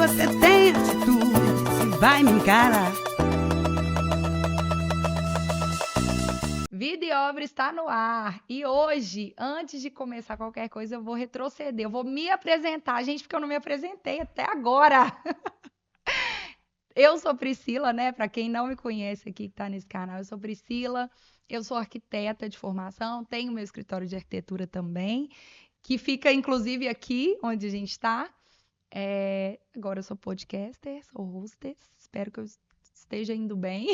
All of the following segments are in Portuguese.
você tem atitude, se vai me encarar. Vida e Obra está no ar. E hoje, antes de começar qualquer coisa, eu vou retroceder. Eu vou me apresentar, gente, porque eu não me apresentei até agora. Eu sou Priscila, né? Para quem não me conhece aqui que está nesse canal, eu sou Priscila. Eu sou arquiteta de formação, tenho meu escritório de arquitetura também, que fica inclusive aqui onde a gente está. Agora eu sou podcaster, sou hostess, espero que eu esteja indo bem.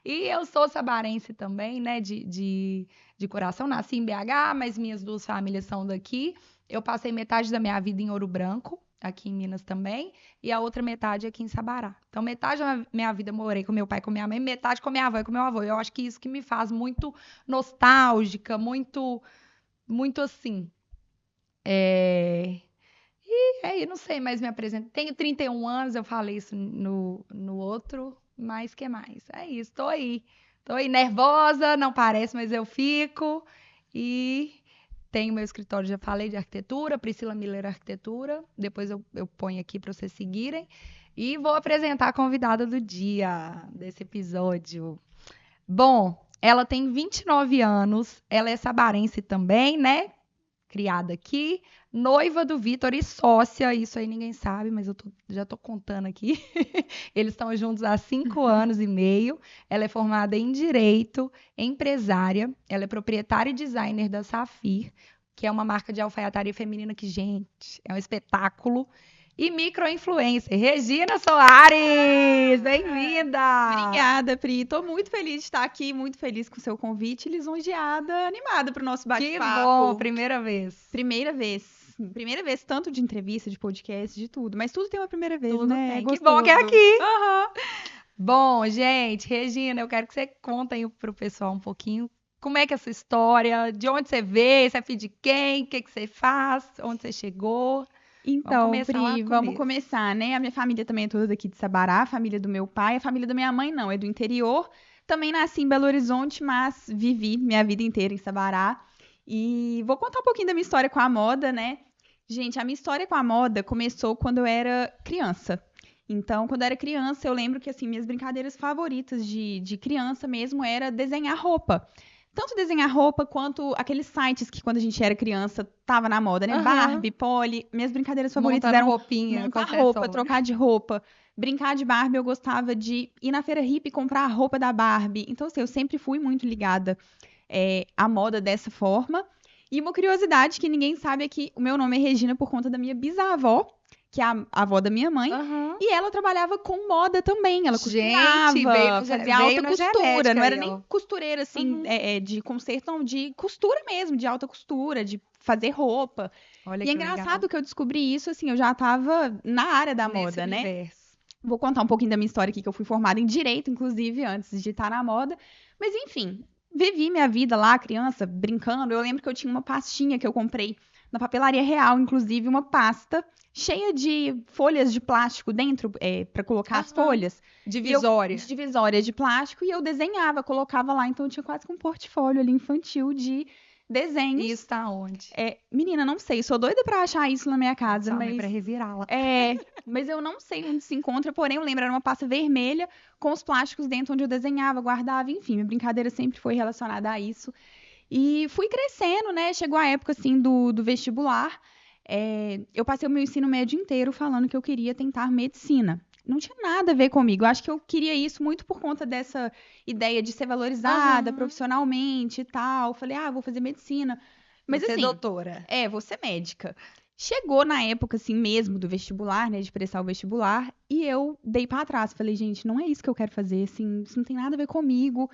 E eu sou sabarense também, né, de coração. Nasci em BH, mas minhas duas famílias são daqui. Eu passei metade da minha vida em Ouro Branco, aqui em Minas também, e a outra metade aqui em Sabará. Então, metade da minha vida eu morei com meu pai e com minha mãe, metade com minha avó e com meu avô. Eu acho que isso que me faz muito nostálgica, muito, muito assim. Não sei mais me apresentar. Tenho 31 anos, eu falei isso no outro, mas que mais? É isso, tô aí. Tô aí nervosa, não parece, mas eu fico. E tenho meu escritório, já falei, de arquitetura, Priscila Miller Arquitetura. Depois eu ponho aqui para vocês seguirem. E vou apresentar a convidada do dia desse episódio. Bom, ela tem 29 anos, ela é sabarense também, né? Criada aqui, noiva do Vitor e sócia, isso aí ninguém sabe, mas já tô contando aqui. Eles estão juntos há 5 anos e meio. Ela é formada em Direito, empresária, ela é proprietária e designer da Safir, que é uma marca de alfaiataria feminina que, gente, é um espetáculo. E micro-influencer, Regina Soares! Bem-vinda! Obrigada, Pri. Tô muito feliz de estar aqui, muito feliz com o seu convite, lisonjeada, animada pro nosso bate-papo. Que bom, primeira vez. Primeira vez, tanto de entrevista, de podcast, de tudo. Mas tudo tem uma primeira vez, Tudo né? tem. É Que bom que é aqui. Aham. Bom, gente, Regina, eu quero que você conte aí pro pessoal um pouquinho como é que é essa história, de onde você veio, você é filho de quem, o que que você faz, onde você chegou. Então, Vamos começar lá Pri, do vamos começo. começar, né? A minha família também é toda daqui de Sabará, a família do meu pai, a família da minha mãe não, é do interior. Também nasci em Belo Horizonte, mas vivi minha vida inteira em Sabará. E vou contar um pouquinho da minha história com a moda, né? Gente, a minha história com a moda começou quando eu era criança. Então, quando eu era criança, eu lembro que, assim, minhas brincadeiras favoritas de criança mesmo era desenhar roupa. Tanto desenhar roupa quanto aqueles sites que quando a gente era criança tava na moda, né? Aham. Barbie, Polly. Minhas brincadeiras favoritas Montando eram roupinha, montar qualquer roupa, som. trocar de roupa. Brincar de Barbie, eu gostava de ir na feira hippie e comprar a roupa da Barbie. Então, assim, eu sempre fui muito ligada à moda dessa forma. E uma curiosidade que ninguém sabe é que o meu nome é Regina por conta da minha bisavó, que é a avó da minha mãe. Aham. E ela trabalhava com moda também. Ela costurava, Gente, veio fazia na alta costura. genética Não era aí, nem ó. costureira, assim, Uhum. de conserto, não. De costura mesmo, de alta costura, de fazer roupa. Olha E é que engraçado legal. que eu descobri isso, assim, eu já tava na área da Nesse moda, né? universo. Vou contar um pouquinho da minha história aqui, que eu fui formada em Direito, inclusive, antes de estar na moda. Mas, enfim, vivi minha vida lá, criança, brincando. Eu lembro que eu tinha uma pastinha que eu comprei na papelaria real, inclusive, uma pasta cheia de folhas de plástico dentro, para colocar as Aham. folhas. Divisória. De divisória de plástico, e eu desenhava, colocava lá. Então, eu tinha quase que um portfólio ali infantil de desenhos. E isso tá onde? Menina, não sei, sou doida pra achar isso na minha casa, Sua mãe mas... pra revirá-la. Mas eu não sei onde se encontra, porém eu lembro, era uma pasta vermelha com os plásticos dentro onde eu desenhava, guardava, enfim, minha brincadeira sempre foi relacionada a isso. E fui crescendo, né? Chegou a época, assim, do vestibular. Eu passei o meu ensino médio inteiro falando que eu queria tentar medicina. Não tinha nada a ver comigo. Eu acho que eu queria isso muito por conta dessa ideia de ser valorizada Aham. profissionalmente e tal. Falei, vou fazer medicina. Mas Você é assim, doutora. vou ser médica. Chegou na época, assim, mesmo do vestibular, né, de prestar o vestibular, e eu dei pra trás. Falei, gente, não é isso que eu quero fazer, assim, isso não tem nada a ver comigo.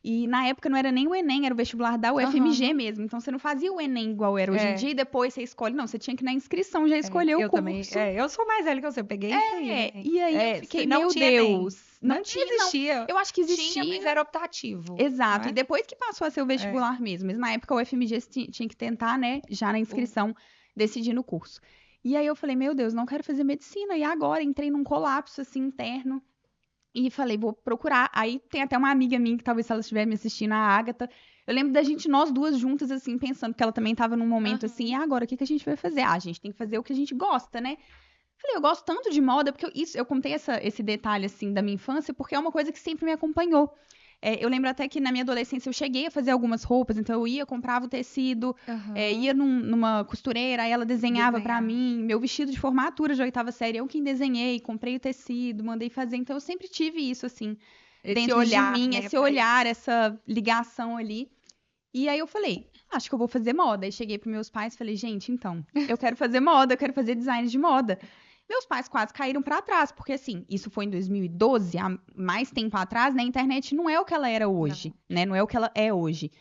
E na época não era nem o Enem, era o vestibular da UFMG Aham. mesmo. Então você não fazia o Enem igual era hoje em É. dia e depois você escolhe. Não, você tinha que ir na inscrição já escolher o Eu curso. também. Eu sou mais velha que você, eu peguei isso aí. Né? E aí eu fiquei, não meu tinha Enem. Deus. Não tinha, não. existia. Eu acho que existia. Tinha, mas era optativo. Exato. não é? E depois que passou a ser o vestibular mesmo. Mas na época o UFMG tinha que tentar, né, já na inscrição, decidir no curso. E aí eu falei, meu Deus, não quero fazer medicina. E agora entrei num colapso, assim, interno. E falei, vou procurar. Aí tem até uma amiga minha, que talvez se ela estiver me assistindo, a Ágata. Eu lembro da gente, nós duas juntas, assim, pensando que ela também tava num momento assim, e agora, o que que a gente vai fazer? A gente tem que fazer o que a gente gosta, né? Falei, eu gosto tanto de moda, porque eu contei esse detalhe, assim, da minha infância, porque é uma coisa que sempre me acompanhou. Eu lembro até que na minha adolescência eu cheguei a fazer algumas roupas, então eu ia, comprava o tecido, ia numa costureira, aí ela desenhava pra mim. Meu vestido de formatura de 8ª série, eu quem desenhei, comprei o tecido, mandei fazer. Então eu sempre tive isso, assim, dentro olhar, de mim, né, esse olhar, essa ligação ali. E aí eu falei, acho que eu vou fazer moda. Aí cheguei pros meus pais e falei, gente, então, eu quero fazer moda, eu quero fazer design de moda. Meus pais quase caíram pra trás, porque assim, isso foi em 2012, há mais tempo atrás, né? A internet não é o que ela era hoje, né? Não é o que ela é hoje.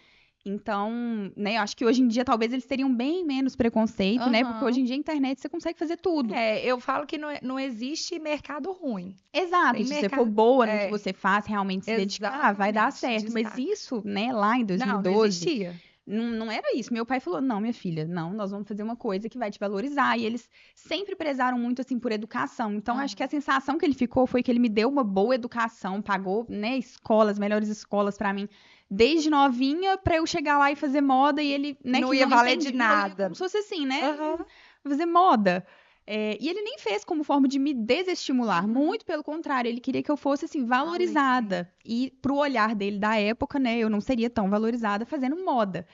Então, né, eu acho que hoje em dia talvez eles teriam bem menos preconceito, né? Porque hoje em dia a internet você consegue fazer tudo. Eu falo que não existe mercado ruim. Exato, Tem se você mercado- for boa no que você faz, realmente se dedicar, vai dar Exatamente, certo. Mas destaque. isso, né, lá em Não 2012, existia. não era isso. Meu pai falou, não, minha filha, não, nós vamos fazer uma coisa que vai te valorizar. E eles sempre prezaram muito, assim, por educação. Então, acho que a sensação que ele ficou foi que ele me deu uma boa educação, pagou, né, escolas, melhores escolas pra mim, desde novinha, pra eu chegar lá e fazer moda. E ele, né, Não que ia não valer entendia, de nada. como se fosse assim, né, Aham. fazer moda. E ele nem fez como forma de me desestimular, muito pelo contrário, ele queria que eu fosse assim valorizada. E pro olhar dele da época, né, eu não seria tão valorizada fazendo moda.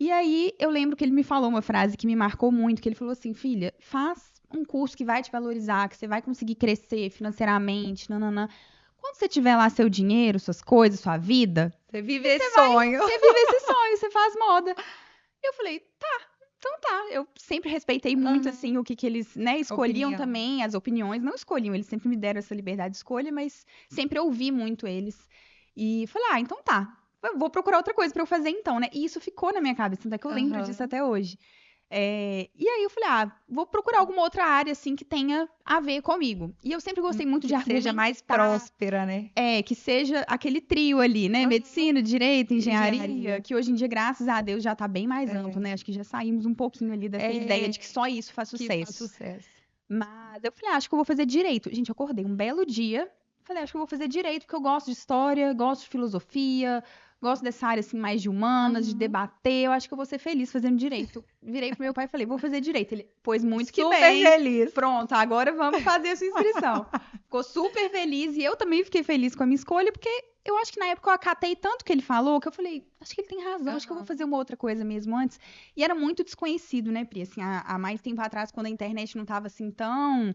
E aí eu lembro que ele me falou uma frase que me marcou muito, que ele falou assim, filha, faz um curso que vai te valorizar, que você vai conseguir crescer financeiramente, nananã. Quando você tiver lá seu dinheiro, suas coisas, sua vida, Você vive esse sonho. você vive esse sonho, você faz moda. Eu falei, então tá. Eu sempre respeitei muito, assim, o que eles, né, escolhiam Opinião. também, as opiniões. Não escolhiam, eles sempre me deram essa liberdade de escolha, mas sempre ouvi muito eles. E falei, então tá. Eu vou procurar outra coisa pra eu fazer então, né? E isso ficou na minha cabeça, tanto é que eu lembro disso até hoje. E aí eu falei, vou procurar alguma outra área, assim, que tenha a ver comigo. E eu sempre gostei muito de Que seja mais argumentar. próspera, né? Que seja aquele trio ali, né? Medicina, direito, engenharia, Engenharia. que hoje em dia, graças a Deus, já tá bem mais amplo, né? Acho que já saímos um pouquinho ali dessa ideia de que só isso faz Que sucesso. faz sucesso. Mas eu falei, acho que eu vou fazer direito. Gente, eu acordei um belo dia, falei, acho que eu vou fazer direito, porque eu gosto de história, gosto de filosofia, gosto dessa área, assim, mais de humanas, de debater, eu acho que eu vou ser feliz fazendo direito. Virei pro meu pai e falei, vou fazer direito. Ele, pois muito que Super bem. feliz. Pronto, agora vamos fazer a sua inscrição. Ficou super feliz e eu também fiquei feliz com a minha escolha, porque eu acho que na época eu acatei tanto que ele falou, que eu falei, acho que ele tem razão, acho que eu vou fazer uma outra coisa mesmo antes. E era muito desconhecido, né, Pri? Assim, há mais tempo atrás, quando a internet não tava assim tão,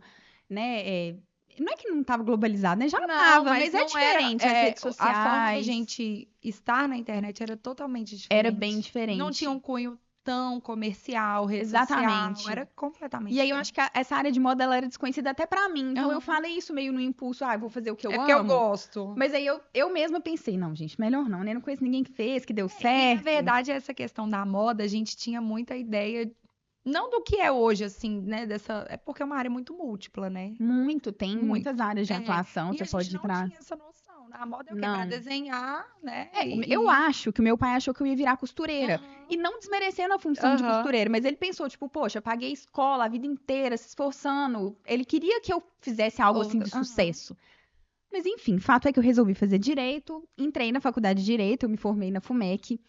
né, não é que não tava globalizado, né? Já tava, mas é diferente as redes sociais. A forma da gente estar na internet era totalmente diferente. Era bem diferente. Não tinha um cunho tão comercial, rede Exatamente. social. Era completamente E aí eu diferente. acho que essa área de moda ela era desconhecida até pra mim. Então eu falei isso meio no impulso, eu vou fazer o que eu amo. porque eu gosto. Mas aí eu mesma pensei, não, gente, melhor não, né? Não conheço ninguém que fez, que deu E, certo. na verdade, essa questão da moda, a gente tinha muita ideia, não do que é hoje, assim, né? É porque é uma área muito múltipla, né? Muito, tem Muito. muitas áreas de atuação, E você a gente pode ir não pra... tinha essa noção. A moda é o quê? Pra Não. desenhar, né? Eu acho que o meu pai achou que eu ia virar costureira. E não desmerecendo a função de costureira, mas ele pensou, tipo, poxa, paguei escola a vida inteira, se esforçando. Ele queria que eu fizesse algo assim de sucesso. Mas enfim, fato é que eu resolvi fazer direito, entrei na faculdade de direito, eu me formei na FUMEC.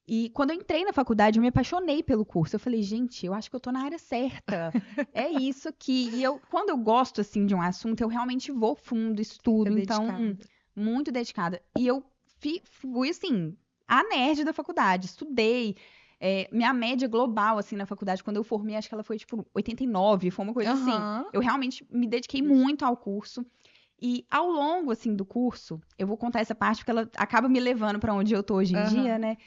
E quando eu entrei na faculdade, eu me apaixonei pelo curso. Eu falei, gente, eu acho que eu tô na área certa. É isso aqui. E quando eu gosto, assim, de um assunto, eu realmente vou fundo, estudo. Então, muito dedicada. E eu fui, assim, a nerd da faculdade. Estudei. Minha média global, assim, na faculdade, quando eu formei, acho que ela foi, tipo, 89. Foi uma coisa assim. Eu realmente me dediquei muito ao curso. E ao longo, assim, do curso, eu vou contar essa parte porque ela acaba me levando para onde eu tô hoje em dia, né?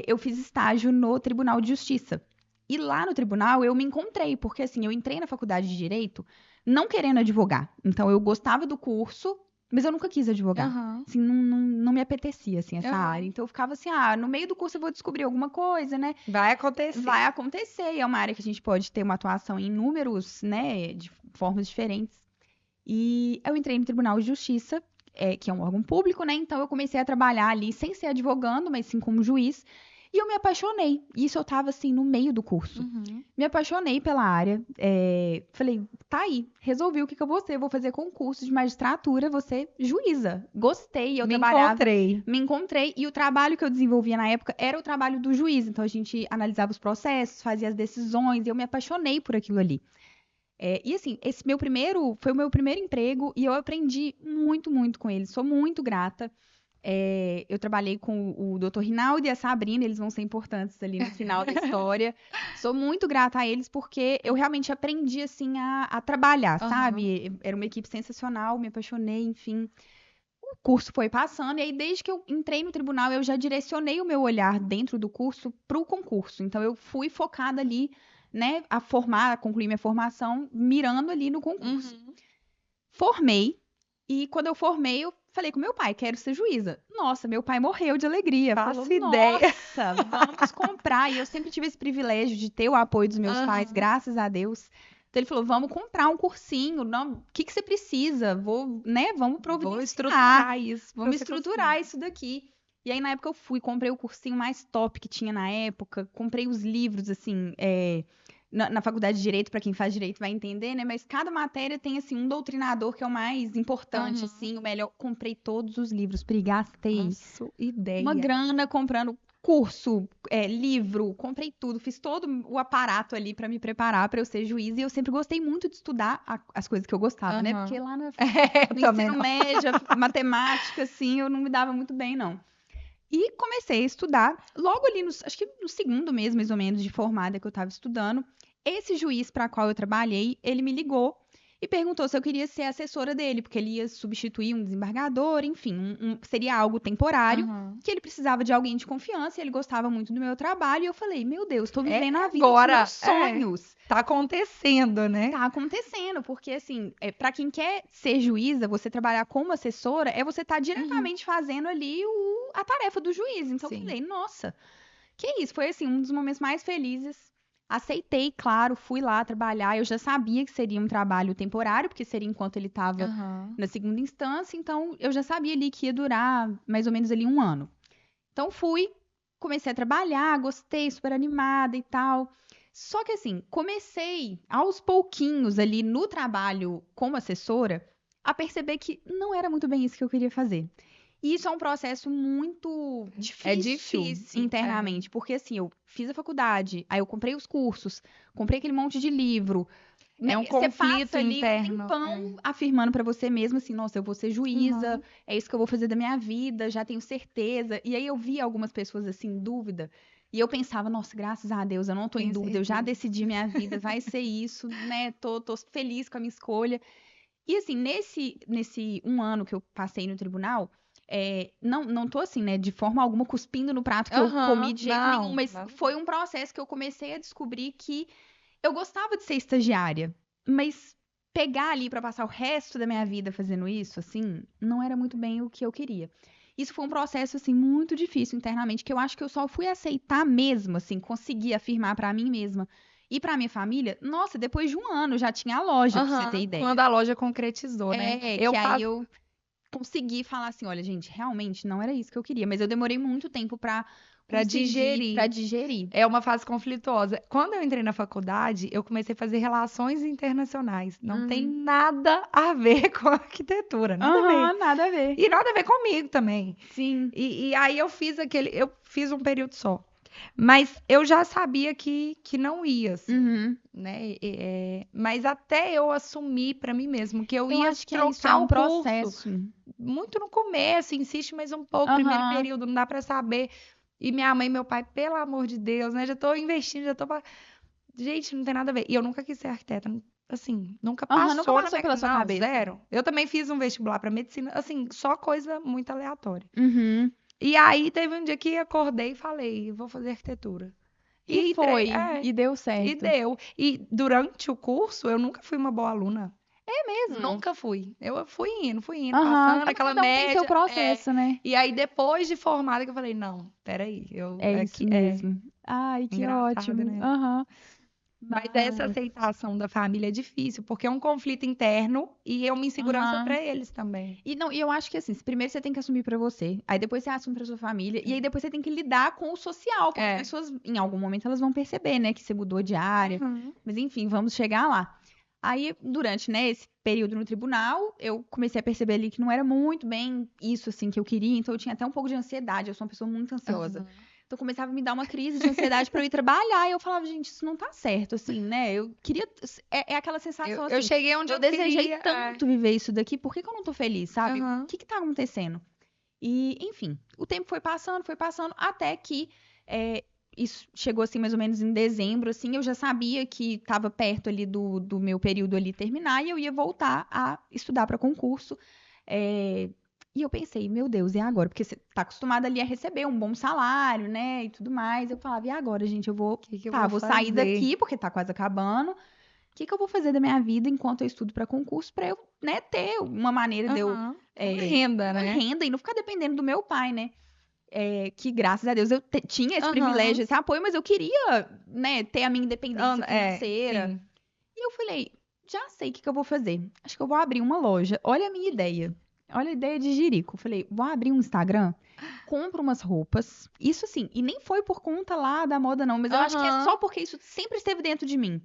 Eu fiz estágio no Tribunal de Justiça. E lá no tribunal eu me encontrei, porque assim, eu entrei na faculdade de Direito não querendo advogar. Então eu gostava do curso, mas eu nunca quis advogar. Assim, não me apetecia, assim, essa área. Então eu ficava assim, no meio do curso eu vou descobrir alguma coisa, né? Vai acontecer. Vai acontecer. E é uma área que a gente pode ter uma atuação em inúmeros, né, de formas diferentes. E eu entrei no Tribunal de Justiça, que é um órgão público, né? Então eu comecei a trabalhar ali sem ser advogando, mas sim como juiz. E eu me apaixonei. Isso eu tava, assim, no meio do curso. Me apaixonei pela área. Falei, tá aí. Resolvi o que eu vou ser. Vou fazer concurso de magistratura, vou ser juíza. Gostei. Eu trabalhava. Me encontrei. E o trabalho que eu desenvolvia na época era o trabalho do juiz. Então a gente analisava os processos, fazia as decisões. E eu me apaixonei por aquilo ali. E assim, foi o meu primeiro emprego e eu aprendi muito, muito com ele. Sou muito grata. Eu trabalhei com o Dr. Rinaldo e a Sabrina, eles vão ser importantes ali no final da história. Sou muito grata a eles porque eu realmente aprendi, assim, a trabalhar, sabe? Era uma equipe sensacional, me apaixonei, enfim. O curso foi passando e aí desde que eu entrei no tribunal, eu já direcionei o meu olhar dentro do curso para o concurso. Então, eu fui focada ali, né, a concluir minha formação, mirando ali no concurso. Formei, e quando eu formei, eu falei com meu pai, quero ser juíza. Nossa, meu pai morreu de alegria. Faço Falou, ideia. nossa, vamos comprar. E eu sempre tive esse privilégio de ter o apoio dos meus pais, graças a Deus. Então ele falou, vamos comprar um cursinho, o que você precisa? Vamos providenciar. Vou estruturar isso. Vamos estruturar isso daqui. E aí, na época, eu comprei o cursinho mais top que tinha na época, comprei os livros, assim, na faculdade de Direito, para quem faz Direito vai entender, né? Mas cada matéria tem, assim, um doutrinador que é o mais importante, assim, o melhor. Comprei todos os livros, gastei Nossa, ideia. uma grana comprando curso, livro, comprei tudo, fiz todo o aparato ali para me preparar para eu ser juiz, e eu sempre gostei muito de estudar as coisas que eu gostava, né? Porque lá no ensino médio, matemática, assim, eu não me dava muito bem, não. E comecei a estudar, logo ali, acho que no segundo mês, mais ou menos, de formada que eu estava estudando, esse juiz para qual eu trabalhei, ele me ligou e perguntou se eu queria ser assessora dele, porque ele ia substituir um desembargador, enfim, seria algo temporário, que ele precisava de alguém de confiança, e ele gostava muito do meu trabalho, e eu falei, meu Deus, estou vivendo a vida dos meus sonhos. Tá acontecendo, né? Tá acontecendo, porque assim, para quem quer ser juíza, você trabalhar como assessora, você tá diretamente fazendo ali a tarefa do juiz. Então eu falei, nossa, que isso? Foi assim, um dos momentos mais felizes. Aceitei, claro, fui lá trabalhar. Eu já sabia que seria um trabalho temporário, porque seria enquanto ele estava na segunda instância. Então, eu já sabia ali que ia durar mais ou menos ali 1 ano. Então, comecei a trabalhar, gostei, super animada e tal. Só que assim, comecei aos pouquinhos ali no trabalho como assessora a perceber que não era muito bem isso que eu queria fazer. E isso é um processo muito difícil internamente, porque assim, eu fiz a faculdade, aí eu comprei os cursos, comprei aquele monte de livro. É um conflito interno. Um tempão afirmando pra você mesmo assim, nossa, eu vou ser juíza, é isso que eu vou fazer da minha vida, já tenho certeza. E aí eu via algumas pessoas assim em dúvida, e eu pensava, nossa, graças a Deus, eu não tô em dúvida, eu já decidi minha vida, vai ser isso, né? Tô feliz com a minha escolha. E assim, nesse 1 ano que eu passei no tribunal, não tô assim, né, de forma alguma cuspindo no prato que eu comi de jeito nenhum, mas foi um processo que eu comecei a descobrir que eu gostava de ser estagiária, mas pegar ali pra passar o resto da minha vida fazendo isso, assim, não era muito bem o que eu queria. Isso foi um processo, assim, muito difícil internamente, que eu acho que eu só fui aceitar mesmo, assim, conseguir afirmar pra mim mesma e pra minha família. Nossa, depois de 1 ano já tinha a loja, pra você ter ideia. Quando a loja concretizou, né? Aí eu consegui falar assim, olha, gente, realmente não era isso que eu queria, mas eu demorei muito tempo pra digerir. É uma fase conflituosa. Quando eu entrei na faculdade, eu comecei a fazer relações internacionais. Não tem nada a ver com arquitetura, nada a ver. Nada a ver. E nada a ver comigo também. Sim. E aí eu fiz um período só. Mas eu já sabia que não ia, assim, né? Mas até eu assumir pra mim mesmo que eu ia acho que trocar isso é um o processo. curso. Muito no começo, insiste mais um pouco, primeiro período, não dá pra saber. E minha mãe e meu pai, pelo amor de Deus, né? Já tô investindo, Gente, não tem nada a ver. E eu nunca quis ser arquiteta, assim, nunca passou pela sua cabeça. Zero. Eu também fiz um vestibular pra medicina, assim, só coisa muito aleatória. Uhum. E aí teve um dia que acordei e falei, vou fazer arquitetura. E foi, e deu certo. E deu. E durante o curso, eu nunca fui uma boa aluna. É mesmo? Nunca fui. Eu fui indo, passando aquela média. Tem seu processo, né? E aí, depois de formada, que eu falei, não, peraí. Isso mesmo. Ai, que engraçado, ótimo. né? Mas Mas essa aceitação da família é difícil, porque é um conflito interno e é uma insegurança pra eles também. E eu acho que assim, primeiro você tem que assumir pra você, aí depois você assume pra sua família, e aí depois você tem que lidar com o social, porque as pessoas, em algum momento, elas vão perceber, né, que você mudou de área. Mas enfim, vamos chegar lá. Aí, durante, né, esse período no tribunal, eu comecei a perceber ali que não era muito bem isso, assim, que eu queria, então eu tinha até um pouco de ansiedade, eu sou uma pessoa muito ansiosa. Então começava a me dar uma crise de ansiedade pra eu ir trabalhar. E eu falava, gente, isso não tá certo, assim, né? Eu queria. É aquela sensação assim. Eu cheguei onde Eu eu desejei queria, tanto viver isso daqui, por que que eu não tô feliz, sabe? Aham. O que que tá acontecendo? E, enfim, o tempo foi passando, até que isso chegou, assim, mais ou menos em dezembro, assim, eu já sabia que estava perto ali do meu período ali terminar e eu ia voltar a estudar para concurso. E eu pensei, meu Deus, e agora? Porque você tá acostumada ali a receber um bom salário, né, e tudo mais. Eu falava, e agora, gente? Eu vou, Que eu tá, vou vou sair fazer? daqui, porque tá quase acabando. O que que eu vou fazer da minha vida enquanto eu estudo para concurso para eu, né, ter uma maneira de eu Aham. Uma renda, uma né? renda e não ficar dependendo do meu pai, né? Que graças a Deus eu tinha esse Aham. privilégio, esse apoio, mas eu queria, né, ter a minha independência É, financeira. sim. E eu falei, já sei o que que eu vou fazer. Acho que eu vou abrir uma loja. Olha a minha ideia. Olha a ideia de jirico. Eu falei, vou abrir um Instagram, compro umas roupas. Isso assim, e nem foi por conta lá da moda, não, mas eu acho que é Aham. só porque isso sempre esteve dentro de mim.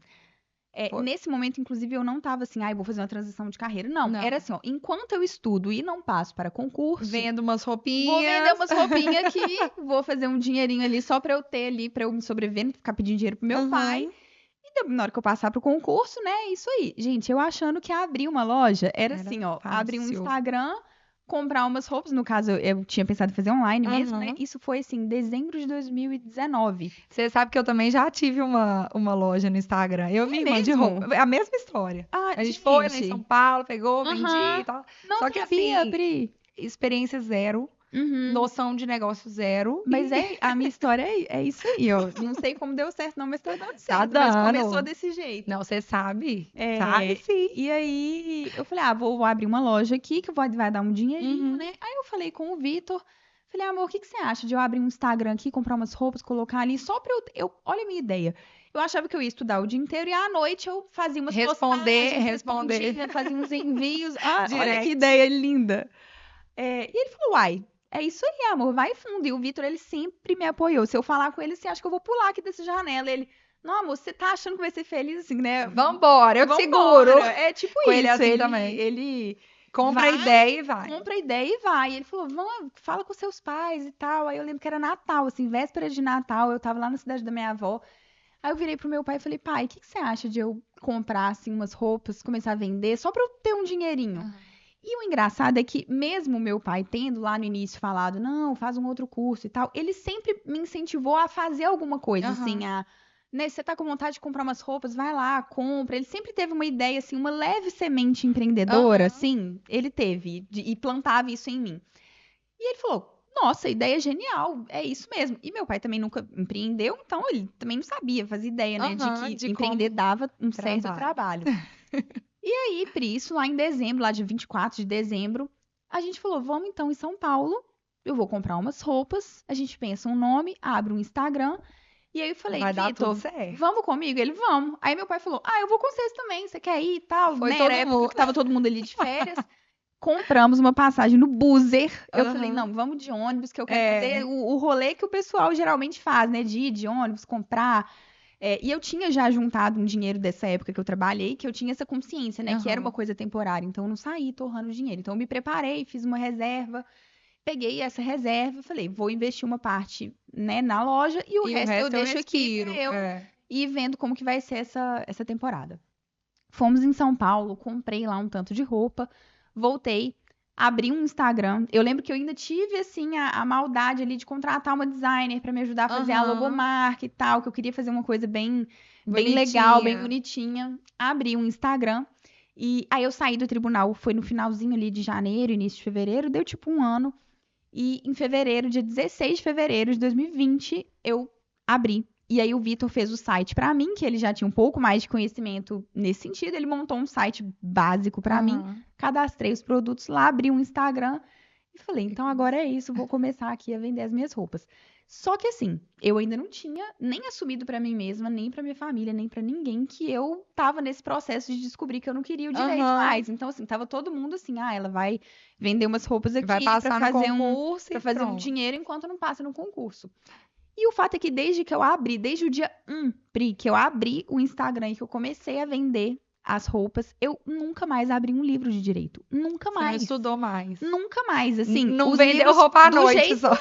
Foi. Nesse momento, inclusive, eu não tava assim, vou fazer uma transição de carreira. Não, Não. era assim, ó, enquanto eu estudo e não passo para concurso, Vendo umas roupinhas. vou vender umas roupinhas aqui, vou fazer um dinheirinho ali só pra eu ter ali, pra eu me sobreviver, não ficar pedindo dinheiro pro meu Aham. pai. E na hora que eu passar pro concurso, né, isso aí. Gente, eu achando que abrir uma loja era assim, ó, abrir um fácil. Instagram, comprar umas roupas. No caso, eu tinha pensado em fazer online mesmo, né? Aham. Isso foi, assim, dezembro de 2019. Você sabe que eu também já tive uma loja no Instagram. Eu vi uma de mesmo? roupa. É a mesma história. Ah, A gente foi lá em São Paulo, pegou, Aham. vendi e tal. Não Só que sabia, assim, Pri. experiência zero, Uhum. noção de negócio zero. Mas a minha história é isso aí, ó. Não sei como deu certo, não, mas tá dando certo. Tá Mas dando. começou desse jeito. Não, você sabe. É, Sabe sim. E aí, eu falei, vou abrir uma loja aqui que vai dar um dinheirinho, Uhum. né? Aí eu falei com o Vitor, falei, amor, o que que você acha de eu abrir um Instagram aqui, comprar umas roupas, colocar ali, só pra olha a minha ideia. Eu achava que eu ia estudar o dia inteiro e à noite eu fazia umas Responder. respondia, fazia uns envios. Olha Direct. que ideia linda. E ele falou, uai, é isso aí, amor, vai fundo. E o Vitor, ele sempre me apoiou. Se eu falar com ele, você acha que eu vou pular aqui dessa janela? Ele, não, amor, você tá achando que vai ser feliz assim, né? Vambora, eu te Vambora. seguro. É tipo Com isso. ele assim também. Ele Compra vai, a ideia e vai. compra a ideia e vai. E ele falou, fala com seus pais e tal. Aí eu lembro que era Natal, assim, véspera de Natal. Eu tava lá na cidade da minha avó. Aí eu virei pro meu pai e falei, pai, o que que você acha de eu comprar, assim, umas roupas, começar a vender, só pra eu ter um dinheirinho? Uhum. E o engraçado é que, mesmo meu pai tendo lá no início falado, não, faz um outro curso e tal, ele sempre me incentivou a fazer alguma coisa, assim, né, você tá com vontade de comprar umas roupas, vai lá, compra. Ele sempre teve uma ideia, assim, uma leve semente empreendedora, assim, ele teve, e plantava isso em mim. E ele falou, nossa, ideia genial, é isso mesmo. E meu pai também nunca empreendeu, então ele também não sabia, fazia ideia, né, de que empreender dava um certo trabalho. E aí, Pri, isso lá em dezembro, lá de 24 de dezembro, a gente falou, vamos então em São Paulo, eu vou comprar umas roupas, a gente pensa um nome, abre um Instagram, e aí eu falei, vai dar tudo Vitor, certo. vamos comigo? Ele, vamos. Aí meu pai falou, eu vou com vocês também, você quer ir e tal? Foi Né? todo Era a época mundo. que tava todo mundo ali de férias. Compramos uma passagem no Buser. Eu falei, não, vamos de ônibus, que eu quero fazer o rolê que o pessoal geralmente faz, né? De ir de ônibus, comprar. E eu tinha já juntado um dinheiro dessa época que eu trabalhei, que eu tinha essa consciência, né? Que era uma coisa temporária. Então, eu não saí torrando dinheiro. Então, eu me preparei, fiz uma reserva. Peguei essa reserva, falei, vou investir uma parte, né, na loja e o resto eu deixo aqui pra eu ir vendo como que vai ser essa temporada. Fomos em São Paulo, comprei lá um tanto de roupa, voltei, abri um Instagram. Eu lembro que eu ainda tive, assim, a maldade ali de contratar uma designer pra me ajudar a fazer a logomarca e tal, que eu queria fazer uma coisa bem legal, bem bonitinha. Abri um Instagram e aí eu saí do tribunal, foi no finalzinho ali de janeiro, início de fevereiro, deu tipo um ano. E em fevereiro, dia 16 de fevereiro de 2020, eu abri. E aí o Vitor fez o site pra mim, que ele já tinha um pouco mais de conhecimento nesse sentido. Ele montou um site básico pra mim, cadastrei os produtos lá, abri um Instagram e falei, então agora é isso, vou começar aqui a vender as minhas roupas. Só que assim, eu ainda não tinha nem assumido pra mim mesma, nem pra minha família, nem pra ninguém, que eu tava nesse processo de descobrir que eu não queria o direito mais. Então assim, tava todo mundo assim, ela vai vender umas roupas aqui vai passar pra fazer no concurso pra fazer um dinheiro enquanto não passa no concurso. E o fato é que desde que eu abri, desde o dia 1, Pri, que eu abri o Instagram e que eu comecei a vender as roupas, eu nunca mais abri um livro de direito. Nunca mais. Você não estudou mais. Nunca mais, assim. Não vendeu roupa à noite jeito, só.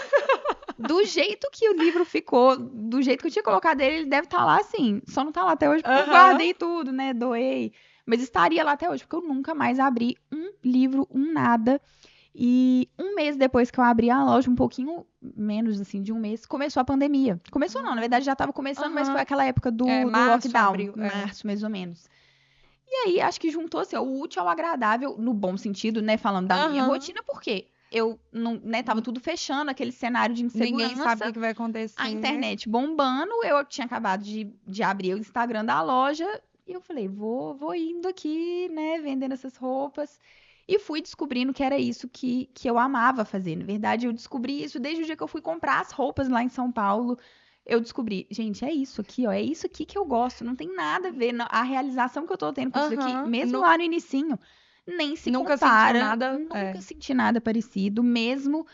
do jeito que o livro ficou, do jeito que eu tinha colocado ele deve estar lá assim. Só não tá lá até hoje porque eu guardei tudo, né? Doei. Mas estaria lá até hoje, porque eu nunca mais abri um livro, um nada. E um mês depois que eu abri a loja, um pouquinho menos, assim, de um mês, começou a pandemia. Começou não, na verdade já estava começando, mas foi aquela época do março, lockdown. abril, Março, mais ou menos. E aí, acho que juntou, assim, o útil ao agradável, no bom sentido, né? Falando da minha rotina, porque eu não, né, tava tudo fechando, aquele cenário de insegurança. Ninguém sabe o que vai acontecer. A internet bombando, eu tinha acabado de abrir o Instagram da loja e eu falei, vou indo aqui, né, vendendo essas roupas. E fui descobrindo que era isso que eu amava fazer. Na verdade, eu descobri isso desde o dia que eu fui comprar as roupas lá em São Paulo. Eu descobri, gente, é isso aqui, ó, é isso aqui que eu gosto. Não tem nada a ver, a realização que eu tô tendo com isso aqui, mesmo lá no inicinho, nem se Nunca compara. sentiu nada, Nunca senti nada parecido, mesmo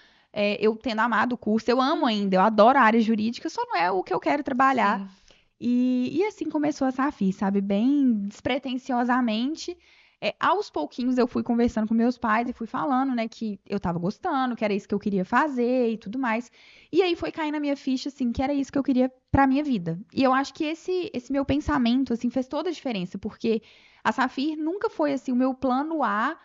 eu tendo amado o curso. Eu amo ainda, eu adoro a área jurídica, só não é o que eu quero trabalhar. Sim. E assim começou a Safi, sabe? Bem despretensiosamente. Aos pouquinhos eu fui conversando com meus pais e fui falando, né, que eu tava gostando, que era isso que eu queria fazer e tudo mais. E aí foi cair na minha ficha, assim, que era isso que eu queria pra minha vida. E eu acho que esse meu pensamento, assim, fez toda a diferença, porque a Safir nunca foi, assim, o meu plano A,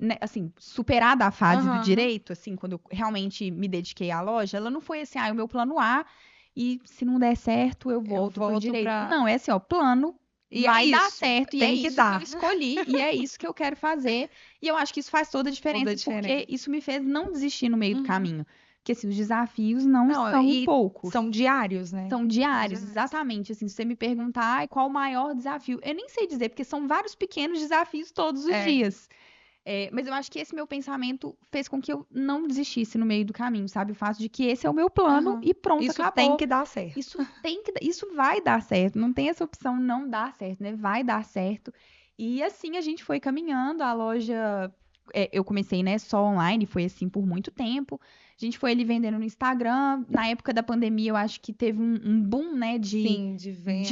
né, assim, superada a fase do direito, assim, quando eu realmente me dediquei à loja, ela não foi assim, o meu plano A, e se não der certo, eu volto pro direito. Não, é assim, ó, plano E vai é dar isso, certo, e tem é que isso dar. que eu escolhi, e é isso que eu quero fazer. E eu acho que isso faz toda a diferença, porque isso me fez não desistir no meio do caminho. Porque, assim, os desafios não são poucos. São diários, né? São diários, exatamente. Assim, se você me perguntar, qual o maior desafio? Eu nem sei dizer, porque são vários pequenos desafios todos os dias. Mas eu acho que esse meu pensamento fez com que eu não desistisse no meio do caminho, sabe? O fato de que esse é o meu plano e pronto, isso acabou. Tem que dar certo. Isso vai dar certo. Não tem essa opção não dar certo, né? Vai dar certo. E assim a gente foi caminhando. A loja, eu comecei, né, só online, foi assim por muito tempo. A gente foi ali vendendo no Instagram. Na época da pandemia, eu acho que teve um boom, né, de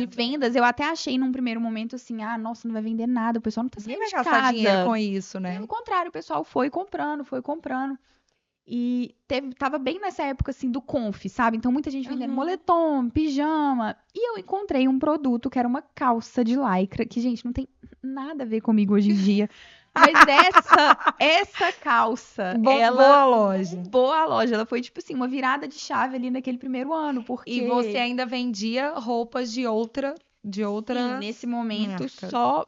vendas. Eu até achei num primeiro momento assim, nossa, não vai vender nada, o pessoal não tá saindo de casa. Ninguém vai gastar dinheiro com isso, né? Pelo contrário, o pessoal foi comprando. E tava bem nessa época, assim, do conf, sabe? Então, muita gente vendendo moletom, pijama. E eu encontrei um produto que era uma calça de lycra, que, gente, não tem nada a ver comigo hoje em dia. Mas essa calça, boa a loja. Ela foi, tipo assim, uma virada de chave ali naquele primeiro ano, porque... E você ainda vendia roupas de outra... Sim, nesse momento, só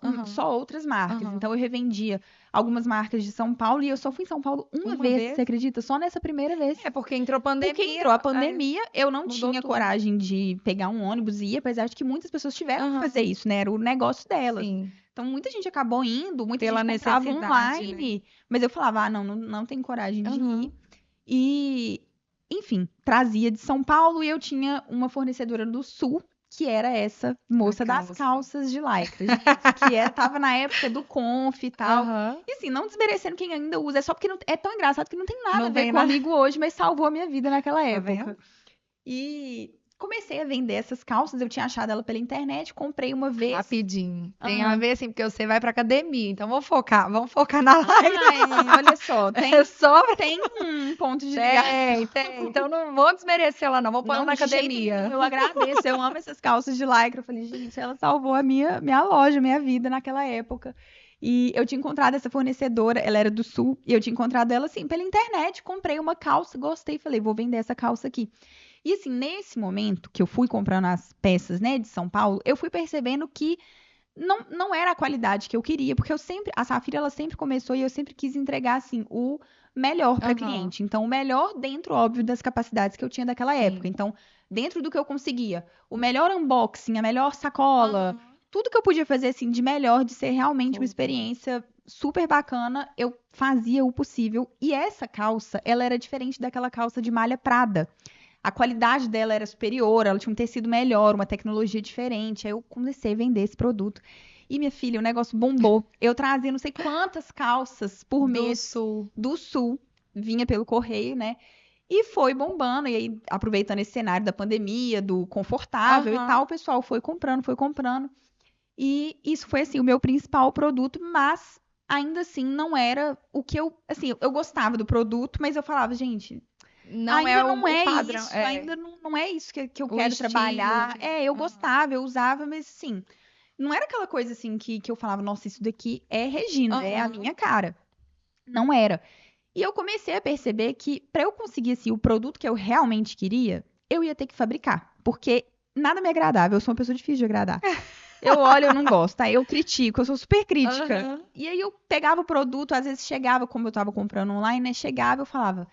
outras marcas. Então, eu revendia algumas marcas de São Paulo e eu só fui em São Paulo uma vez, você acredita? Só nessa primeira vez. Porque entrou pandemia. Porque entrou a pandemia, eu não tinha coragem de pegar um ônibus e ir, apesar de que muitas pessoas tiveram que fazer isso, né? Era o negócio delas. Sim. Então, muita gente acabou indo, muita Pela gente comprava necessidade, online. né? Mas eu falava, não tenho coragem de ir. E, enfim, trazia de São Paulo e eu tinha uma fornecedora do Sul, que era essa moça das calças de lycra, que tava na época do conf e tal. E assim, não desmerecendo quem ainda usa, é só porque é tão engraçado que não tem nada a ver comigo hoje, mas salvou a minha vida naquela época. E comecei a vender essas calças, eu tinha achado ela pela internet, comprei uma vez. Rapidinho. Tem a ver, assim, porque você vai pra academia, então vamos focar na live. Olha só, tem um ponto de ligação. Tem. Então não vou desmerecer ela, não. Vou pôr ela na academia. Eu agradeço, eu amo essas calças de lycra. Eu falei, gente, ela salvou a minha loja, minha vida naquela época. E eu tinha encontrado essa fornecedora, ela era do Sul, e eu tinha encontrado ela, assim, pela internet. Comprei uma calça, gostei, falei, vou vender essa calça aqui. E assim, nesse momento que eu fui comprando as peças, né, de São Paulo, eu fui percebendo que não era a qualidade que eu queria, porque a Safira, ela sempre começou e eu sempre quis entregar, assim, o melhor para cliente. Então, o melhor dentro, óbvio, das capacidades que eu tinha daquela época. Então, dentro do que eu conseguia, o melhor unboxing, a melhor sacola, tudo que eu podia fazer, assim, de melhor, de ser realmente uma experiência super bacana, eu fazia o possível. E essa calça, ela era diferente daquela calça de malha Prada. A qualidade dela era superior, ela tinha um tecido melhor, uma tecnologia diferente. Aí eu comecei a vender esse produto. E, minha filha, o negócio bombou. Eu trazia não sei quantas calças por mês do Sul. Vinha pelo correio, né? E foi bombando. E aí, aproveitando esse cenário da pandemia, do confortável e tal, o pessoal foi comprando. E isso foi, assim, o meu principal produto, mas ainda assim não era o que eu... Assim, eu gostava do produto, mas eu falava, gente... não ainda é não o é padrão. isso, ainda não é isso que eu O quero estilo trabalhar. de- Eu Aham. gostava, eu usava, mas assim, não era aquela coisa assim que eu falava, nossa, isso daqui é Regina, é a Aham. minha cara. Não era. E eu comecei a perceber que para eu conseguir assim, o produto que eu realmente queria, eu ia ter que fabricar, porque nada me agradava, eu sou uma pessoa difícil de agradar. Eu olho, eu não gosto, aí eu critico, eu sou super crítica. Aham. E aí eu pegava o produto, às vezes chegava, como eu tava comprando online, né? Chegava, eu falava,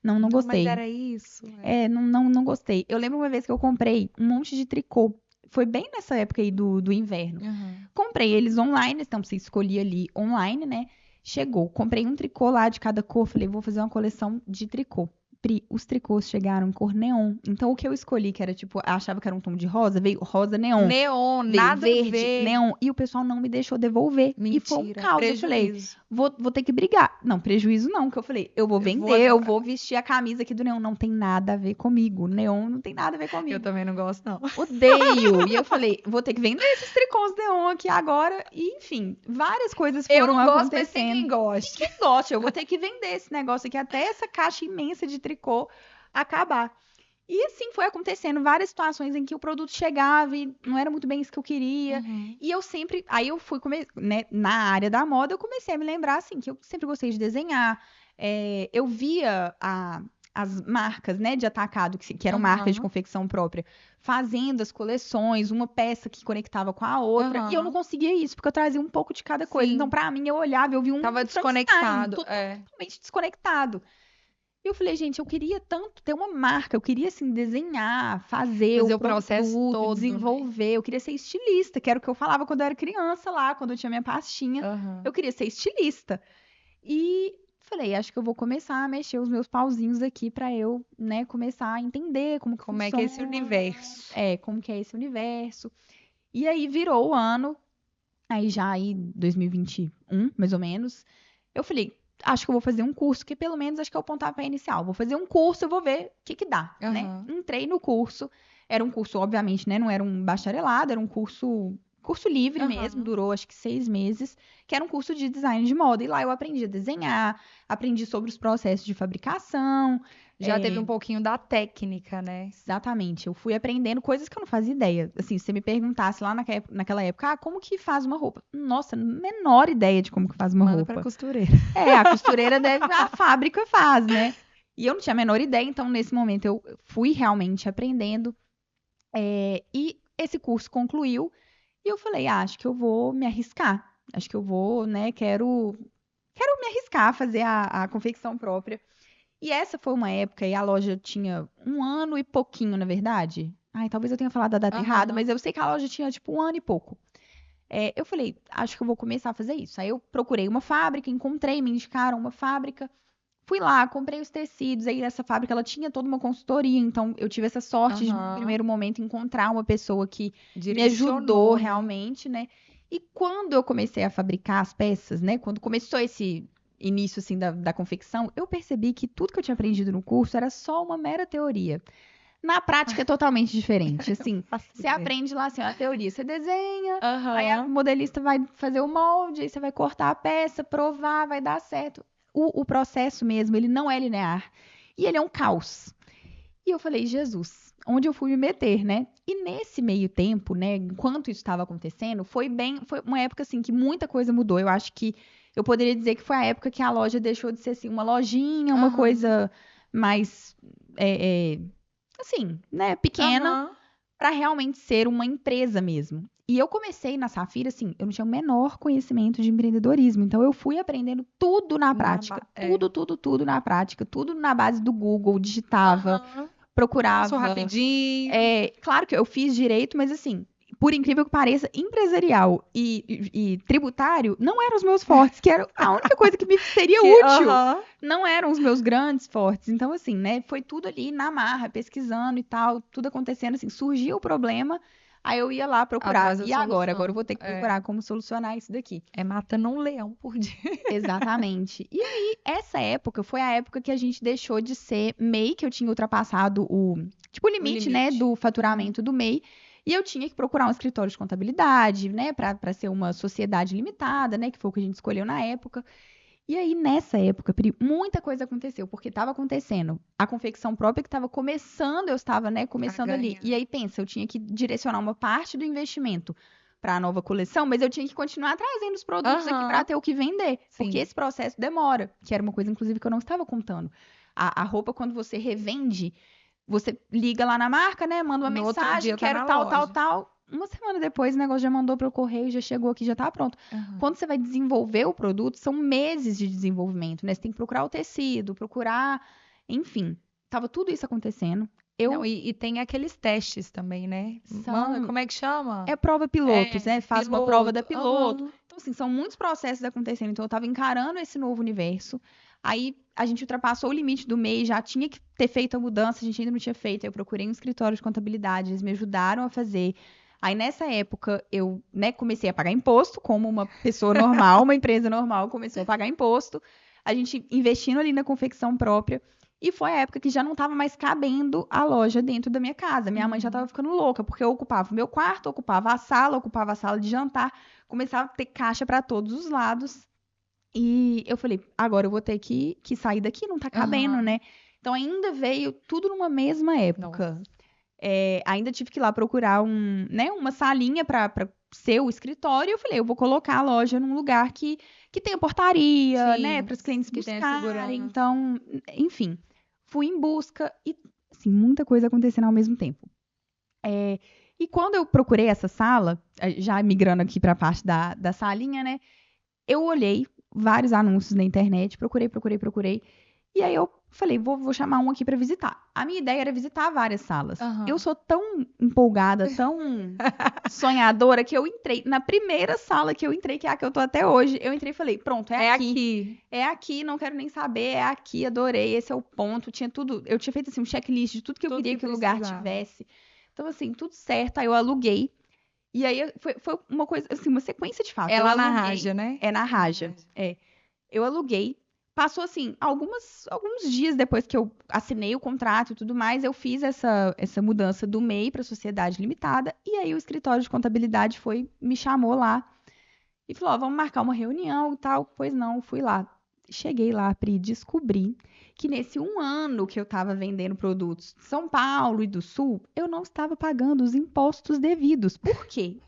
não Não, mas gostei. era isso. É. Não gostei. Eu lembro uma vez que eu comprei um monte de tricô. Foi bem nessa época aí do inverno. Aham. Comprei eles online, então você escolhia ali online, né? Chegou. Comprei um tricô lá de cada cor. Falei, vou fazer uma coleção de tricô. Pri, os tricôs chegaram em cor neon. Então o que eu escolhi, que era tipo, eu achava que era um tom de rosa, veio rosa neon. Neon, Veio nada a verde, ver. neon. E o pessoal não me deixou devolver. E foi um Mentira, caos. Eu falei, prejuízo. vou ter que brigar. Não, prejuízo não, que eu falei, eu vou Eu vou vender, eu dar- vou vestir a camisa aqui do neon. Não tem nada a ver comigo. Neon não tem nada a ver Eu comigo. também não gosto, não. Odeio. E eu falei, vou ter que vender esses tricôs neon aqui agora. E, enfim, várias coisas Eu foram não gosto, mas tem quem acontecendo. goste. Quem gosta, eu vou ter que vender esse negócio aqui até essa caixa imensa de tricô acabar. E assim foi acontecendo várias situações em que o produto chegava e não era muito bem isso que eu queria. Uhum. E eu sempre, aí eu fui, né, na área da moda, eu comecei a me lembrar, assim, que eu sempre gostei de desenhar. Eu via as marcas, né, de atacado, que eram marcas de Aham. confecção própria, fazendo as coleções, uma peça que conectava com a outra. E eu não Aham. conseguia isso, porque eu trazia um pouco de cada coisa. Sim. Então, pra mim, eu olhava, eu vi um Tava Frankenstein, desconectado. É. totalmente desconectado. E eu falei, gente, eu queria tanto ter uma marca, eu queria, assim, desenhar, fazer Fazer o o processo produto, todo, né? desenvolver. Eu queria ser estilista, que era o que eu falava quando eu era criança lá, quando eu tinha minha pastinha. Aham. Eu queria ser estilista. E falei, acho que eu vou começar a mexer os meus pauzinhos aqui pra eu, né, começar a entender como que Como é que é esse funciona. universo? Como que é esse universo. E aí virou o ano, aí já aí 2021, mais ou menos. Eu falei, acho que eu vou fazer um curso, que pelo menos acho que é o pontapé inicial. Vou fazer um curso, eu vou ver o que que dá, né? Aham. Entrei no curso. Era um curso, obviamente, né? Não era um bacharelado, era um curso livre mesmo, Aham. durou acho que 6 meses, que era um curso de design de moda. E lá eu aprendi a desenhar, aprendi sobre os processos de fabricação. Já teve um pouquinho da técnica, né? Exatamente, eu fui aprendendo coisas que eu não fazia ideia. Assim, se você me perguntasse lá naquela época, como que faz uma roupa? Nossa, menor ideia de como que faz uma Manda roupa. pra costureira. A costureira a fábrica faz, né? E eu não tinha a menor ideia, então nesse momento eu fui realmente aprendendo. E esse curso concluiu, e eu falei, acho que eu vou me arriscar. Acho que eu vou, né, quero me arriscar a fazer a confecção própria. E essa foi uma época, e a loja tinha 1 ano e pouquinho, na verdade. Ai, talvez eu tenha falado a data errada, Aham. mas eu sei que a loja tinha, tipo, 1 ano e pouco. Eu falei, acho que eu vou começar a fazer isso. Aí eu procurei uma fábrica, encontrei, me indicaram uma fábrica. Fui lá, comprei os tecidos. Aí essa fábrica, ela tinha toda uma consultoria. Então, eu tive essa sorte de, no Aham. primeiro momento, encontrar uma pessoa que me ajudou Direcionou, né? realmente, né? E quando eu comecei a fabricar as peças, né? Quando começou esse início, assim, da confecção, eu percebi que tudo que eu tinha aprendido no curso era só uma mera teoria. Na prática é totalmente diferente. Assim, Faço você ideia. aprende lá, assim, a teoria, você desenha, Aham. aí a modelista vai fazer o molde, aí você vai cortar a peça, provar, vai dar certo. O processo mesmo, ele não é linear. E ele é um caos. E eu falei, Jesus, onde eu fui me meter, né? E nesse meio tempo, né, enquanto isso estava acontecendo, foi uma época assim que muita coisa mudou. Eu acho que eu poderia dizer que foi a época que a loja deixou de ser assim uma lojinha, uma Aham. coisa mais assim, né, pequena, Aham. para realmente ser uma empresa mesmo. E eu comecei na Safira, assim, eu não tinha o menor conhecimento de empreendedorismo. Então, eu fui aprendendo tudo na prática. Tudo na prática. Tudo na base do Google, digitava, Aham. procurava. Passou rapidinho. Claro que eu fiz direito, mas assim, por incrível que pareça, empresarial e tributário não eram os meus fortes, que era a única coisa que me seria útil. Aham. Não eram os meus grandes fortes. Então, assim, né, foi tudo ali na marra, pesquisando e tal, tudo acontecendo, assim, surgia o problema, aí eu ia lá procurar. Atrás da E agora? solução. Agora eu vou ter que procurar como solucionar isso daqui. É matando um leão por dia. Exatamente. E aí, essa época foi a época que a gente deixou de ser MEI, que eu tinha ultrapassado o limite, né, limite. do faturamento do MEI. E eu tinha que procurar um escritório de contabilidade, né, para ser uma sociedade limitada, né, que foi o que a gente escolheu na época. E aí, nessa época, Pri, muita coisa aconteceu, porque estava acontecendo a confecção própria que estava começando, eu estava, né, começando ali. ganhar. E aí, pensa, eu tinha que direcionar uma parte do investimento para a nova coleção, mas eu tinha que continuar trazendo os produtos aqui para Aham. ter o que vender, porque Sim. esse processo demora, que era uma coisa, inclusive, que eu não estava contando. A roupa, quando você revende, você liga lá na marca, né, manda uma No outro mensagem, dia tá quero na tal, loja. tal. Uma semana depois, o negócio já mandou para o correio, já chegou aqui, já tá pronto. Aham. Quando você vai desenvolver o produto, são meses de desenvolvimento, né? Você tem que procurar o tecido, procurar, enfim, tava tudo isso acontecendo. Não, e tem aqueles testes também, né? São- Como é que chama? É prova pilotos, né? Faz uma prova da piloto. Aham. Então, assim, são muitos processos acontecendo. Então, eu tava encarando esse novo universo. Aí, a gente ultrapassou o limite do mês, já tinha que ter feito a mudança, a gente ainda não tinha feito. Aí eu procurei um escritório de contabilidade, eles me ajudaram a fazer. Aí, nessa época, eu, né, comecei a pagar imposto, como uma pessoa normal, uma empresa normal começou a pagar imposto. A gente investindo ali na confecção própria. E foi a época que já não estava mais cabendo a loja dentro da minha casa. Minha mãe já estava ficando louca, porque eu ocupava o meu quarto, ocupava a sala de jantar, começava a ter caixa para todos os lados. E eu falei, agora eu vou ter que sair daqui, não tá cabendo, Aham. né? Então ainda veio tudo numa mesma época. Nossa. Ainda tive que ir lá procurar né, uma salinha para ser o escritório. E eu falei, eu vou colocar a loja num lugar que tenha portaria, Sim, né, para os clientes que tenha buscarem. segurança. Então, enfim, fui em busca e, assim, muita coisa acontecendo ao mesmo tempo. E quando eu procurei essa sala, já migrando aqui para a parte da salinha, né, eu olhei vários anúncios na internet, procurei. E aí eu falei, vou chamar um aqui para visitar. A minha ideia era visitar várias salas. Aham. Eu sou tão empolgada, tão sonhadora, que eu entrei na primeira sala que eu entrei, que é a que eu tô até hoje. Eu entrei e falei, pronto, É aqui. aqui. É aqui, não quero nem saber, é aqui, adorei, esse é o ponto. Tinha tudo, eu tinha feito assim um checklist de tudo que eu Tudo queria que que o lugar precisava. tivesse. Então, assim, tudo certo. Aí eu aluguei. E aí foi uma coisa, assim, uma sequência de fatos. É Eu lá na aluguei. Raja, né? É na Raja. É. Eu aluguei. Passou, assim, alguns dias depois que eu assinei o contrato e tudo mais, eu fiz essa mudança do MEI para Sociedade Limitada. E aí o escritório de contabilidade me chamou lá e falou: ó, vamos marcar uma reunião e tal. Pois não, fui lá. Cheguei lá, Pri, descobri que nesse um ano que eu estava vendendo produtos de São Paulo e do Sul, eu não estava pagando os impostos devidos. Por quê?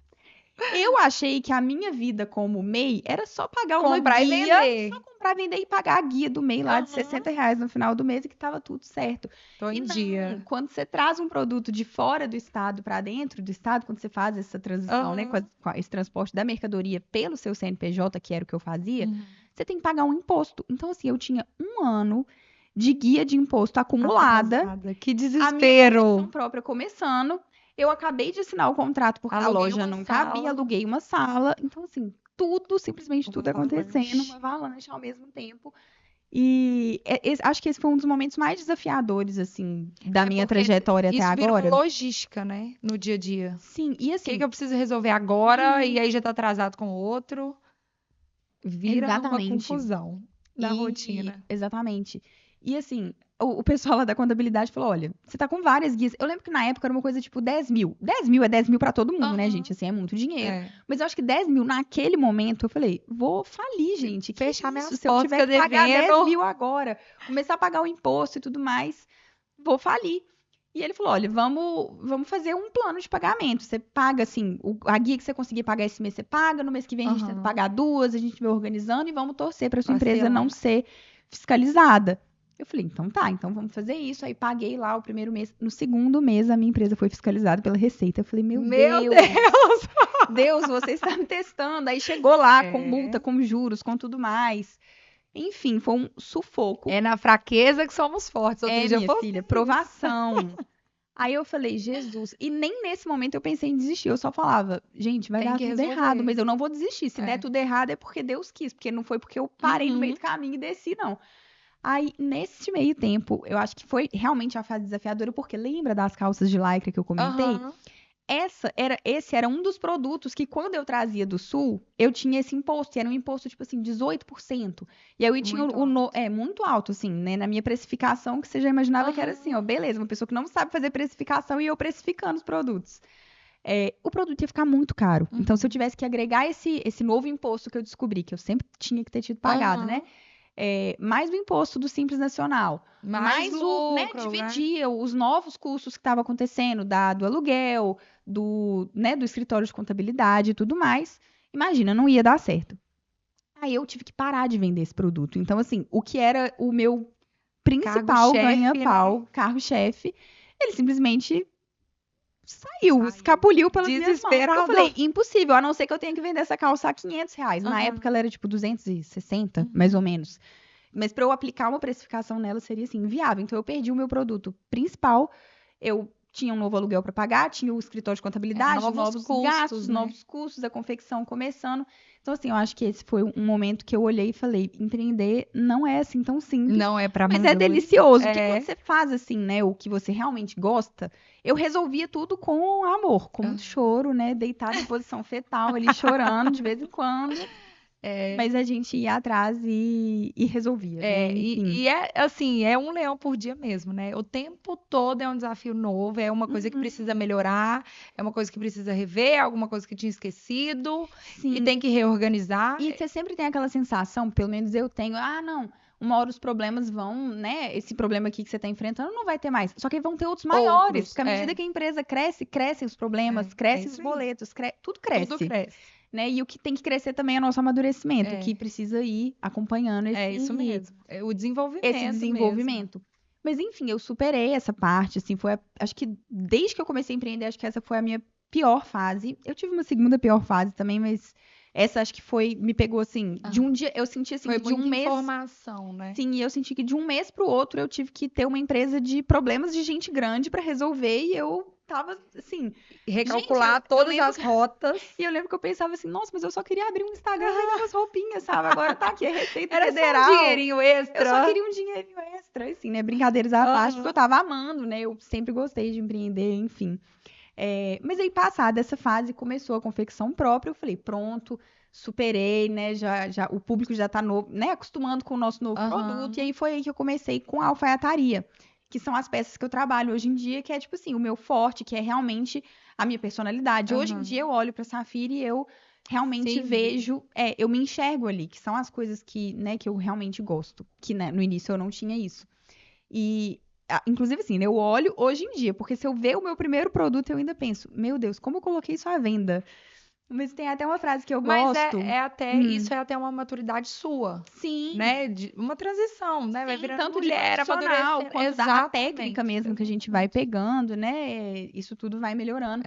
Eu achei que a minha vida como MEI era só pagar uma Comprar e guia, vender. só comprar, vender e pagar a guia do MEI lá de Aham. R$ 60 no final do mês e que estava tudo certo. Tô E em não, dia. quando você traz um produto de fora do estado para dentro do estado, quando você faz essa transição, né, Aham. com esse transporte da mercadoria pelo seu CNPJ, que era o que eu fazia, Uhum. você tem que pagar um imposto. Então, assim, eu tinha um ano de guia de imposto acumulada, Atrasada. Que a minha desespero. confecção própria começando. Eu acabei de assinar o contrato porque a Aluguei loja uma não sala. cabia, aluguei uma sala. Então, assim, simplesmente tudo Avalanche. acontecendo, uma avalanche ao mesmo tempo. E acho que esse foi um dos momentos mais desafiadores, assim, da minha Porque trajetória até isso virou agora. logística, né? No dia a dia. Sim, e O assim, que eu preciso resolver agora e aí já tá atrasado com o outro. Vira uma exatamente. confusão na rotina. Exatamente. E assim, o pessoal lá da contabilidade falou: olha, você tá com várias guias. Eu lembro que na época era uma coisa tipo 10 mil. 10 mil é 10 mil pra todo mundo, né, Aham. gente? Assim, é muito dinheiro. É. Mas eu acho que 10 mil naquele momento, eu falei: vou falir, gente. Que Fechar isso? minhas Se eu portas tiver que pagar devendo. 10 mil agora, começar a pagar o imposto e tudo mais, vou falir. E ele falou: olha, vamos fazer um plano de pagamento. Você paga, assim, a guia que você conseguir pagar esse mês, você paga. No mês que vem a gente tenta Aham. pagar duas, a gente vai organizando e vamos torcer para sua empresa Parcelar. não ser fiscalizada. Eu falei, então tá, então vamos fazer isso. Aí paguei lá o primeiro mês. No segundo mês, a minha empresa foi fiscalizada pela Receita. Eu falei, meu Deus! Deus, você está me testando. Aí chegou lá com multa, com juros, com tudo mais. Enfim, foi um sufoco. É na fraqueza que somos fortes. Outro dia Minha foi filha, provação. Aí eu falei, Jesus. E nem nesse momento eu pensei em desistir. Eu só falava, gente, vai Tem dar que tudo resolver. errado, mas eu não vou desistir. Se É. der tudo errado é porque Deus quis, porque não foi porque eu parei no meio do caminho e desci, não. Aí, nesse meio tempo, eu acho que foi realmente a fase desafiadora, porque lembra das calças de lycra que eu comentei? Aham. Esse era um dos produtos que, quando eu trazia do Sul, eu tinha esse imposto. E era um imposto, tipo assim, 18%. E aí eu tinha Muito muito alto, assim, né? Na minha precificação, que você já imaginava que era assim, ó, beleza, uma pessoa que não sabe fazer precificação e eu precificando os produtos. o produto ia ficar muito caro. Uhum. Então, se eu tivesse que agregar esse novo imposto que eu descobri, que eu sempre tinha que ter tido pagado, Aham. né? Mais o imposto do Simples Nacional, Mais o, né, lucro, né? dividir os novos custos que estavam acontecendo, do aluguel, do escritório de contabilidade e tudo mais. Imagina, não ia dar certo. Aí eu tive que parar de vender esse produto. Então, assim, o que era o meu principal Cargo-chefe, ganha-pau, carro-chefe, ele simplesmente saiu, escapuliu pelas minhas mãos. Desesperado. Eu falei, impossível, a não ser que eu tenha que vender essa calça a R$ 500. Na Aham. época ela era tipo 260, mais ou menos. Mas para eu aplicar uma precificação nela seria assim, inviável. Então eu perdi o meu produto principal. Eu tinha um novo aluguel para pagar, tinha o escritório de contabilidade, novos novos custos, gastos, né? novos custos, a confecção começando. Então assim, eu acho que esse foi um momento que eu olhei e falei, empreender não é assim tão simples. Não é pra Mas amador. é delicioso, porque É. quando você faz assim, né, o que você realmente gosta, eu resolvia tudo com amor, com muito choro, né, deitada em posição fetal ali, chorando de vez em quando. Mas a gente ia atrás e resolvia, né, enfim. E é assim, é um leão por dia mesmo, né? O tempo todo é um desafio novo, é uma coisa que precisa melhorar, é uma coisa que precisa rever, é alguma coisa que tinha esquecido Sim. e tem que reorganizar. E você sempre tem aquela sensação, pelo menos eu tenho, não, uma hora os problemas vão, né? Esse problema aqui que você está enfrentando não vai ter mais. Só que vão ter outros maiores. Porque à medida que a empresa cresce, crescem os problemas, crescem os boletos, tudo cresce. Tudo cresce. Né? E o que tem que crescer também é o nosso amadurecimento, que precisa ir acompanhando É isso mesmo. É o desenvolvimento. esse desenvolvimento. Mas enfim, eu superei essa parte, assim, acho que desde que eu comecei a empreender, acho que essa foi a minha pior fase. Eu tive uma segunda pior fase também, mas essa acho que me pegou assim, de um dia, eu senti assim, Foi de um mês. informação, né? Sim, e eu senti que de um mês pro outro eu tive que ter uma empresa de problemas de gente grande pra resolver e eu tava assim, Recalcular Gente, todas as rotas. e eu lembro que eu pensava assim, nossa, mas eu só queria abrir um Instagram e vender umas roupinhas, sabe? Agora tá aqui a Receita Era Federal. só um dinheirinho extra. Eu só queria um dinheirinho extra, assim, né? Brincadeiras à parte, porque eu tava amando, né? Eu sempre gostei de empreender, enfim. Mas aí, passada essa fase, começou a confecção própria, eu falei, pronto, superei, né? Já, o público já tá novo, né? Acostumando com o nosso novo produto. E aí foi aí que eu comecei com a alfaiataria, que são as peças que eu trabalho hoje em dia, que é tipo assim, o meu forte, que é realmente a minha personalidade. Hoje em dia eu olho pra Safira e eu realmente vejo, eu me enxergo ali, que são as coisas que, né, que eu realmente gosto, que, né, no início eu não tinha isso. E, inclusive assim, né, eu olho hoje em dia, porque se eu ver o meu primeiro produto, eu ainda penso, meu Deus, como eu coloquei isso à venda? Mas tem até uma frase que eu gosto. Isso é até uma maturidade sua. Sim. Né? Uma transição, né? Vai virando tanto mulher, de profissional, amadurecendo. quanto da técnica mesmo que a gente vai pegando, né? Isso tudo vai melhorando.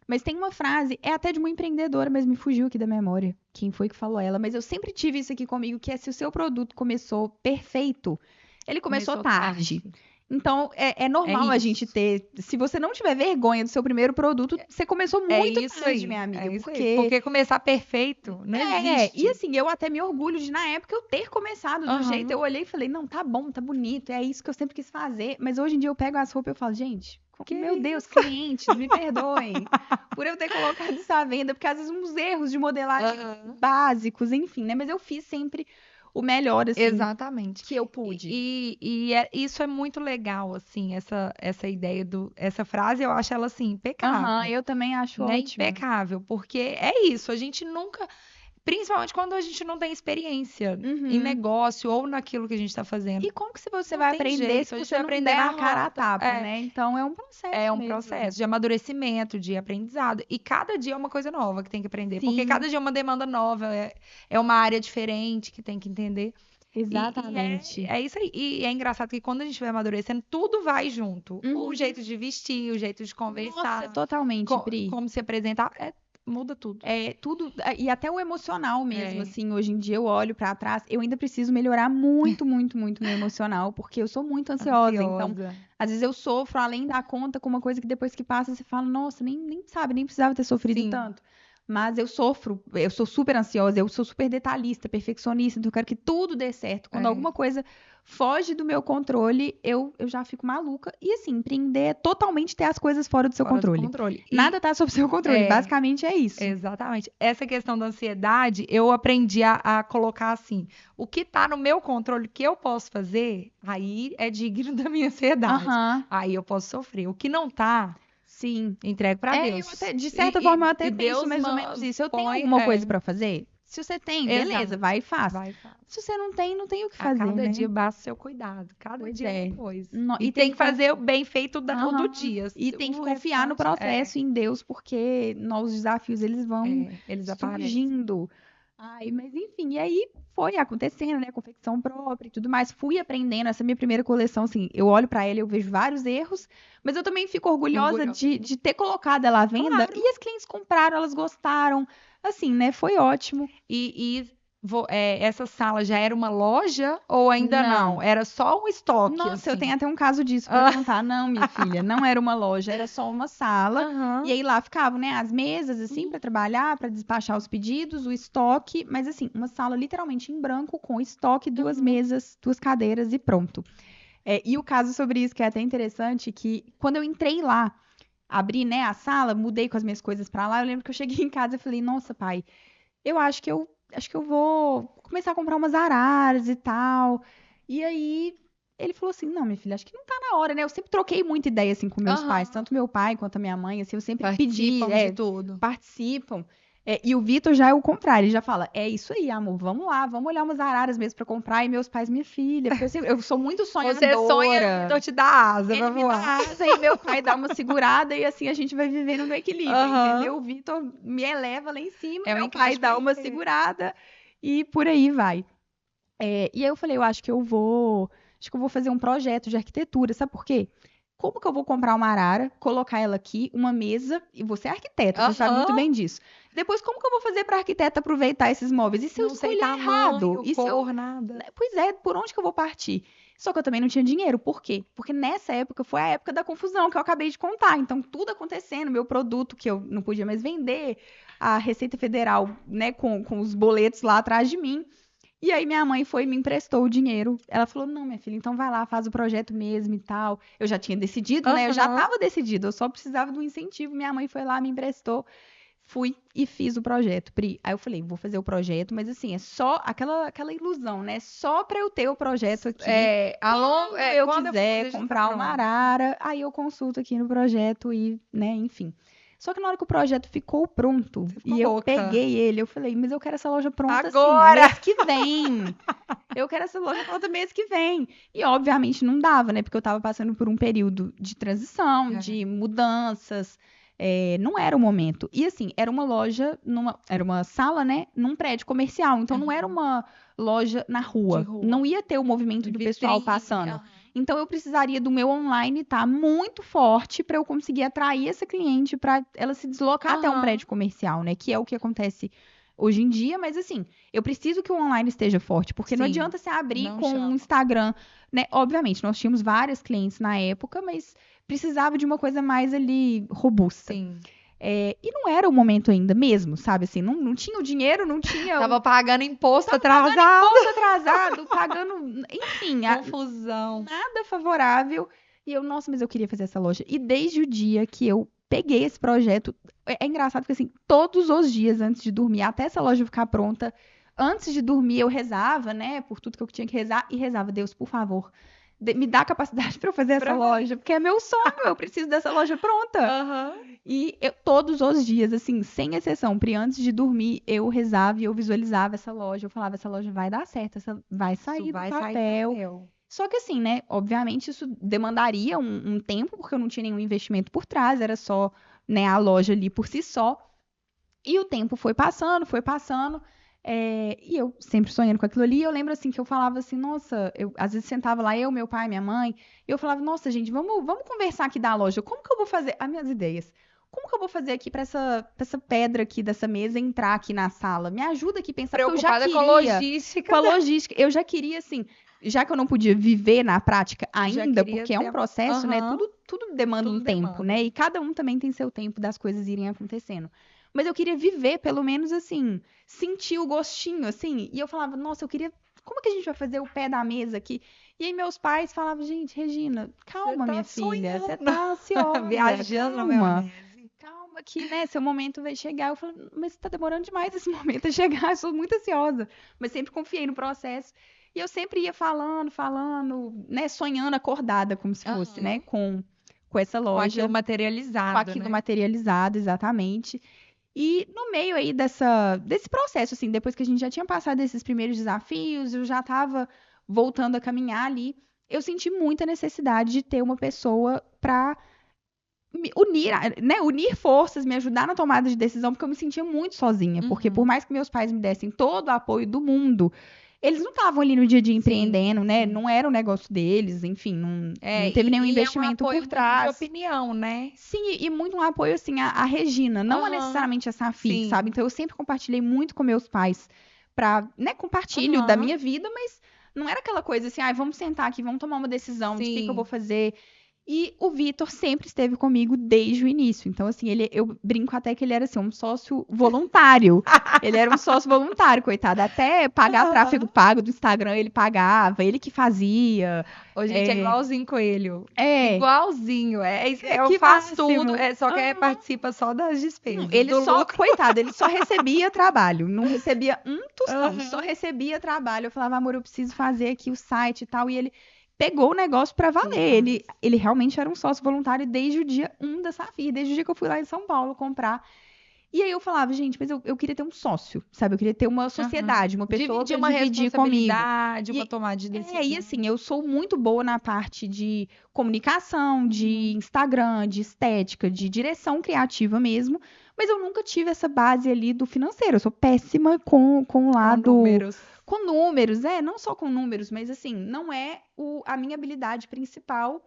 Mas tem uma frase, é até de uma empreendedora, mas me fugiu aqui da memória. Quem foi que falou ela? Mas eu sempre tive isso aqui comigo, que é se o seu produto começou perfeito, ele começou tarde. Então, é normal a gente ter... Se você não tiver vergonha do seu primeiro produto, você começou muito tarde, minha amiga. Porque começar perfeito não existe. E assim, eu até me orgulho de, na época, eu ter começado do jeito... Eu olhei e falei, não, tá bom, tá bonito, é isso que eu sempre quis fazer. Mas hoje em dia eu pego as roupas e eu falo, gente... Meu Deus, clientes, me perdoem por eu ter colocado isso à venda, porque às vezes uns erros de modelagem básicos, enfim, né? Mas eu fiz sempre o melhor, assim, exatamente, que eu pude. Isso é muito legal, assim, essa ideia essa frase, eu acho ela, assim, impecável. Eu também acho ótimo. Impecável, porque é isso, a gente nunca... Principalmente quando a gente não tem experiência em negócio ou naquilo que a gente está fazendo. E como que você vai aprender se você não der a cara a tapa, né? Então é um processo. É um processo de amadurecimento, de aprendizado. E cada dia é uma coisa nova que tem que aprender. Porque cada dia é uma demanda nova, é uma área diferente que tem que entender. Exatamente. É isso aí. E é engraçado que quando a gente vai amadurecendo, tudo vai junto. O jeito de vestir, o jeito de conversar. Nossa, totalmente, Pri. Como se apresentar. Muda tudo. Tudo, e até o emocional mesmo, assim, hoje em dia eu olho pra trás, eu ainda preciso melhorar muito, muito, muito meu emocional, porque eu sou muito ansiosa. Então, às vezes eu sofro além da conta com uma coisa que depois que passa você fala, nossa, nem sabe, nem precisava ter sofrido tanto. Mas eu sofro, eu sou super ansiosa, eu sou super detalhista, perfeccionista, então eu quero que tudo dê certo. Quando alguma coisa foge do meu controle, eu já fico maluca. E assim, empreender é totalmente ter as coisas fora do seu controle. Nada tá sob seu controle, basicamente é isso. Exatamente. Essa questão da ansiedade, eu aprendi a colocar assim, o que tá no meu controle, o que eu posso fazer, aí é digno da minha ansiedade. Aí eu posso sofrer. O que não tá... Sim. Entrego pra É, Deus. de certa forma, eu até e penso Deus mais ou menos isso. Eu tenho põe, alguma coisa pra fazer? Se você tem, Exato. beleza, vai e faz. Vai, faz. Se você não tem, não tem o que A fazer, cada né? dia basta o seu cuidado. Cada Pois dia é. uma coisa. No- E tem que fazer o bem feito o do Aham. dia. E tem que O confiar no restante, processo, em Deus, porque novos desafios, eles vão eles aparecem. surgindo. Ai, mas enfim, e aí foi acontecendo, né? Confecção própria e tudo mais. Fui aprendendo. Essa minha primeira coleção, assim, eu olho pra ela e eu vejo vários erros, mas eu também fico orgulhosa de ter colocado ela à venda. Claro. E as clientes compraram, elas gostaram. Assim, né? Foi ótimo. Essa sala já era uma loja ou ainda não? Era só um estoque? Nossa, eu assim? tenho até um caso disso pra contar. Não, minha filha, não era uma loja, era só uma sala. Aham. E aí lá ficavam, né, as mesas, assim, pra trabalhar, pra despachar os pedidos, o estoque. Mas, assim, uma sala literalmente em branco, com estoque, duas mesas, duas cadeiras e pronto. E o caso sobre isso, que é até interessante, que quando eu entrei lá, abri, né, a sala, mudei com as minhas coisas pra lá, eu lembro que eu cheguei em casa e falei, nossa, pai, eu acho que eu vou começar a comprar umas araras e tal. E aí ele falou assim: "Não, minha filha, acho que não tá na hora, né?" Eu sempre troquei muita ideia assim com meus Aham. pais, tanto meu pai quanto a minha mãe, assim, eu sempre pedi, Participam de tudo. participam. E o Vitor já é o contrário, ele já fala: "É isso aí, amor, vamos lá, vamos olhar umas araras mesmo pra comprar." E meus pais, minha filha, porque eu sou muito sonhadora. Você sonha, Vitor te dá asa Ele pra me dá voar. asa e meu pai dá uma segurada e assim a gente vai vivendo no equilíbrio, Aham. entendeu? O Vitor me eleva lá em cima, É um meu pai dá encaixe uma perfeito. segurada e por aí vai. E aí eu falei, eu acho que eu vou fazer um projeto de arquitetura, sabe por quê? Como que eu vou comprar uma arara, colocar ela aqui, uma mesa, e você é arquiteto, você sabe muito Aham. bem disso. Depois, como que eu vou fazer para arquiteta aproveitar esses móveis? E se eu Não sei escolher errado? tamanho, E se eu cor, nada. Pois é, por onde que eu vou partir? Só que eu também não tinha dinheiro. Por quê? Porque nessa época foi a época da confusão que eu acabei de contar. Então, tudo acontecendo, meu produto que eu não podia mais vender, a Receita Federal, né, com os boletos lá atrás de mim. E aí minha mãe foi e me emprestou o dinheiro. Ela falou: "Não, minha filha, então vai lá, faz o projeto mesmo e tal." Eu já tinha decidido, né? Eu já Aham. estava decidido, eu só precisava do incentivo. Minha mãe foi lá, me emprestou. Fui e fiz o projeto, Pri. Aí eu falei, vou fazer o projeto, mas assim, é só aquela ilusão, né? Só pra eu ter o projeto aqui. Quando eu quiser comprar uma arara, aí eu consulto aqui no projeto e, né, enfim. Só que na hora que o projeto ficou pronto Você ficou e eu louca. peguei ele, eu falei, mas eu quero essa loja pronta Agora! assim, mês que vem. Eu quero essa loja pronta mês que vem. E obviamente não dava, né? Porque eu tava passando por um período de transição, de mudanças. Não era o momento. E assim, era uma loja, era uma sala, né? Num prédio comercial. Então não era uma loja na rua. De rua. Não ia ter o movimento do pessoal Vitrine, passando. aham. Então eu precisaria do meu online estar muito forte para eu conseguir atrair essa cliente para ela se deslocar até um Aham. prédio comercial, né? Que é o que acontece hoje em dia, mas assim, eu preciso que o online esteja forte, porque não Sim, adianta você abrir não com chama. um Instagram, né? Obviamente, nós tínhamos várias clientes na época, mas precisava de uma coisa mais ali robusta. Sim. E não era o momento ainda mesmo, sabe? Assim, não tinha o dinheiro, não tinha Tava pagando imposto pagando atrasado. imposto atrasado, pagando, enfim, Confusão. nada favorável. E eu, nossa, mas eu queria fazer essa loja. E desde o dia que eu peguei esse projeto, é engraçado porque assim, todos os dias antes de dormir, até essa loja ficar pronta, antes de dormir eu rezava, né, por tudo que eu tinha que rezar, e rezava, Deus, por favor, me dá capacidade para eu fazer essa loja, porque é meu sonho, eu preciso dessa loja pronta. Aham. E eu, todos os dias, assim, sem exceção, Pri, antes de dormir, eu rezava e eu visualizava essa loja. Eu falava, essa loja vai dar certo, vai sair Isso do vai sair do papel. papel. Só que assim, né, obviamente isso demandaria um tempo, porque eu não tinha nenhum investimento por trás, era só, né, a loja ali por si só. E o tempo foi passando, e eu sempre sonhando com aquilo ali. Eu lembro assim que eu falava assim, nossa, eu às vezes sentava lá, eu, meu pai, minha mãe, e eu falava, nossa, gente, vamos conversar aqui da loja. Como que eu vou fazer as minhas ideias? Como que eu vou fazer aqui pra essa pedra aqui dessa mesa entrar aqui na sala? Me ajuda aqui a pensar, porque eu já Preocupada queria com a logística. com a logística. Eu já queria assim, já que eu não podia viver na prática ainda, queria porque é um ter- processo, né? Aham. Tudo demanda Tudo um tempo, demanda. né? E cada um também tem seu tempo das coisas irem acontecendo. Mas eu queria viver, pelo menos assim, sentir o gostinho, assim. E eu falava, nossa, eu queria. Como que a gente vai fazer o pé da mesa aqui? E aí meus pais falavam, gente, Regina, calma, tá minha filha. Você sonhando. tá ansiosa. Viajando na calma. maionese. Calma que, né, seu momento vai chegar. Eu falei, mas tá demorando demais esse momento a chegar, eu sou muito ansiosa. Mas sempre confiei no processo. E eu sempre ia falando, né, sonhando acordada, como se fosse, Aham. né, com com essa Com loja. aquilo materializado, Com aquilo né? materializado, exatamente. E no meio aí desse processo, assim, depois que a gente já tinha passado esses primeiros desafios, eu já estava voltando a caminhar ali, eu senti muita necessidade de ter uma pessoa para unir, né, unir forças, me ajudar na tomada de decisão, porque eu me sentia muito sozinha. Porque por mais que meus pais me dessem todo o apoio do mundo, eles não estavam ali no dia a dia empreendendo, né? sim. Não era o negócio deles, enfim, não teve nenhum investimento é um apoio por muito trás. de opinião, né? Sim, e muito um apoio, assim, à Regina, não a Aham, necessariamente a Safi, sim. sabe? Então, eu sempre compartilhei muito com meus pais pra, né, compartilho da Aham, minha vida, mas não era aquela coisa assim, ai, vamos sentar aqui, vamos tomar uma decisão de o que eu vou sim. fazer. E o Vitor sempre esteve comigo desde o início. Então, assim, eu brinco até que ele era, assim, um sócio voluntário. Ele era um sócio voluntário, coitado. Até pagar tráfego pago do Instagram, ele pagava, ele que fazia. Ô, gente, é igualzinho coelho. É, Igualzinho. que Faz tudo, máximo. só que participa só das despesas. Ele do só, lucro. coitado, ele só recebia trabalho, não recebia um tostão, Aham. só recebia trabalho. Eu falava, amor, eu preciso fazer aqui o site e tal, e ele pegou o negócio pra valer. Ele realmente era um sócio voluntário desde o dia 1 da Safi, desde o dia que eu fui lá em São Paulo comprar. E aí eu falava, gente, mas eu queria ter um sócio, sabe? Eu queria ter uma sociedade, uma pessoa Dividir pra uma dividir comigo. responsabilidade, uma E- tomada de decisão. E assim, eu sou muito boa na parte de comunicação, de Instagram, de estética, de direção criativa mesmo, mas eu nunca tive essa base ali do financeiro. Eu sou péssima com o Com lado. números. Com números, não só com números, mas assim, não é a minha habilidade principal.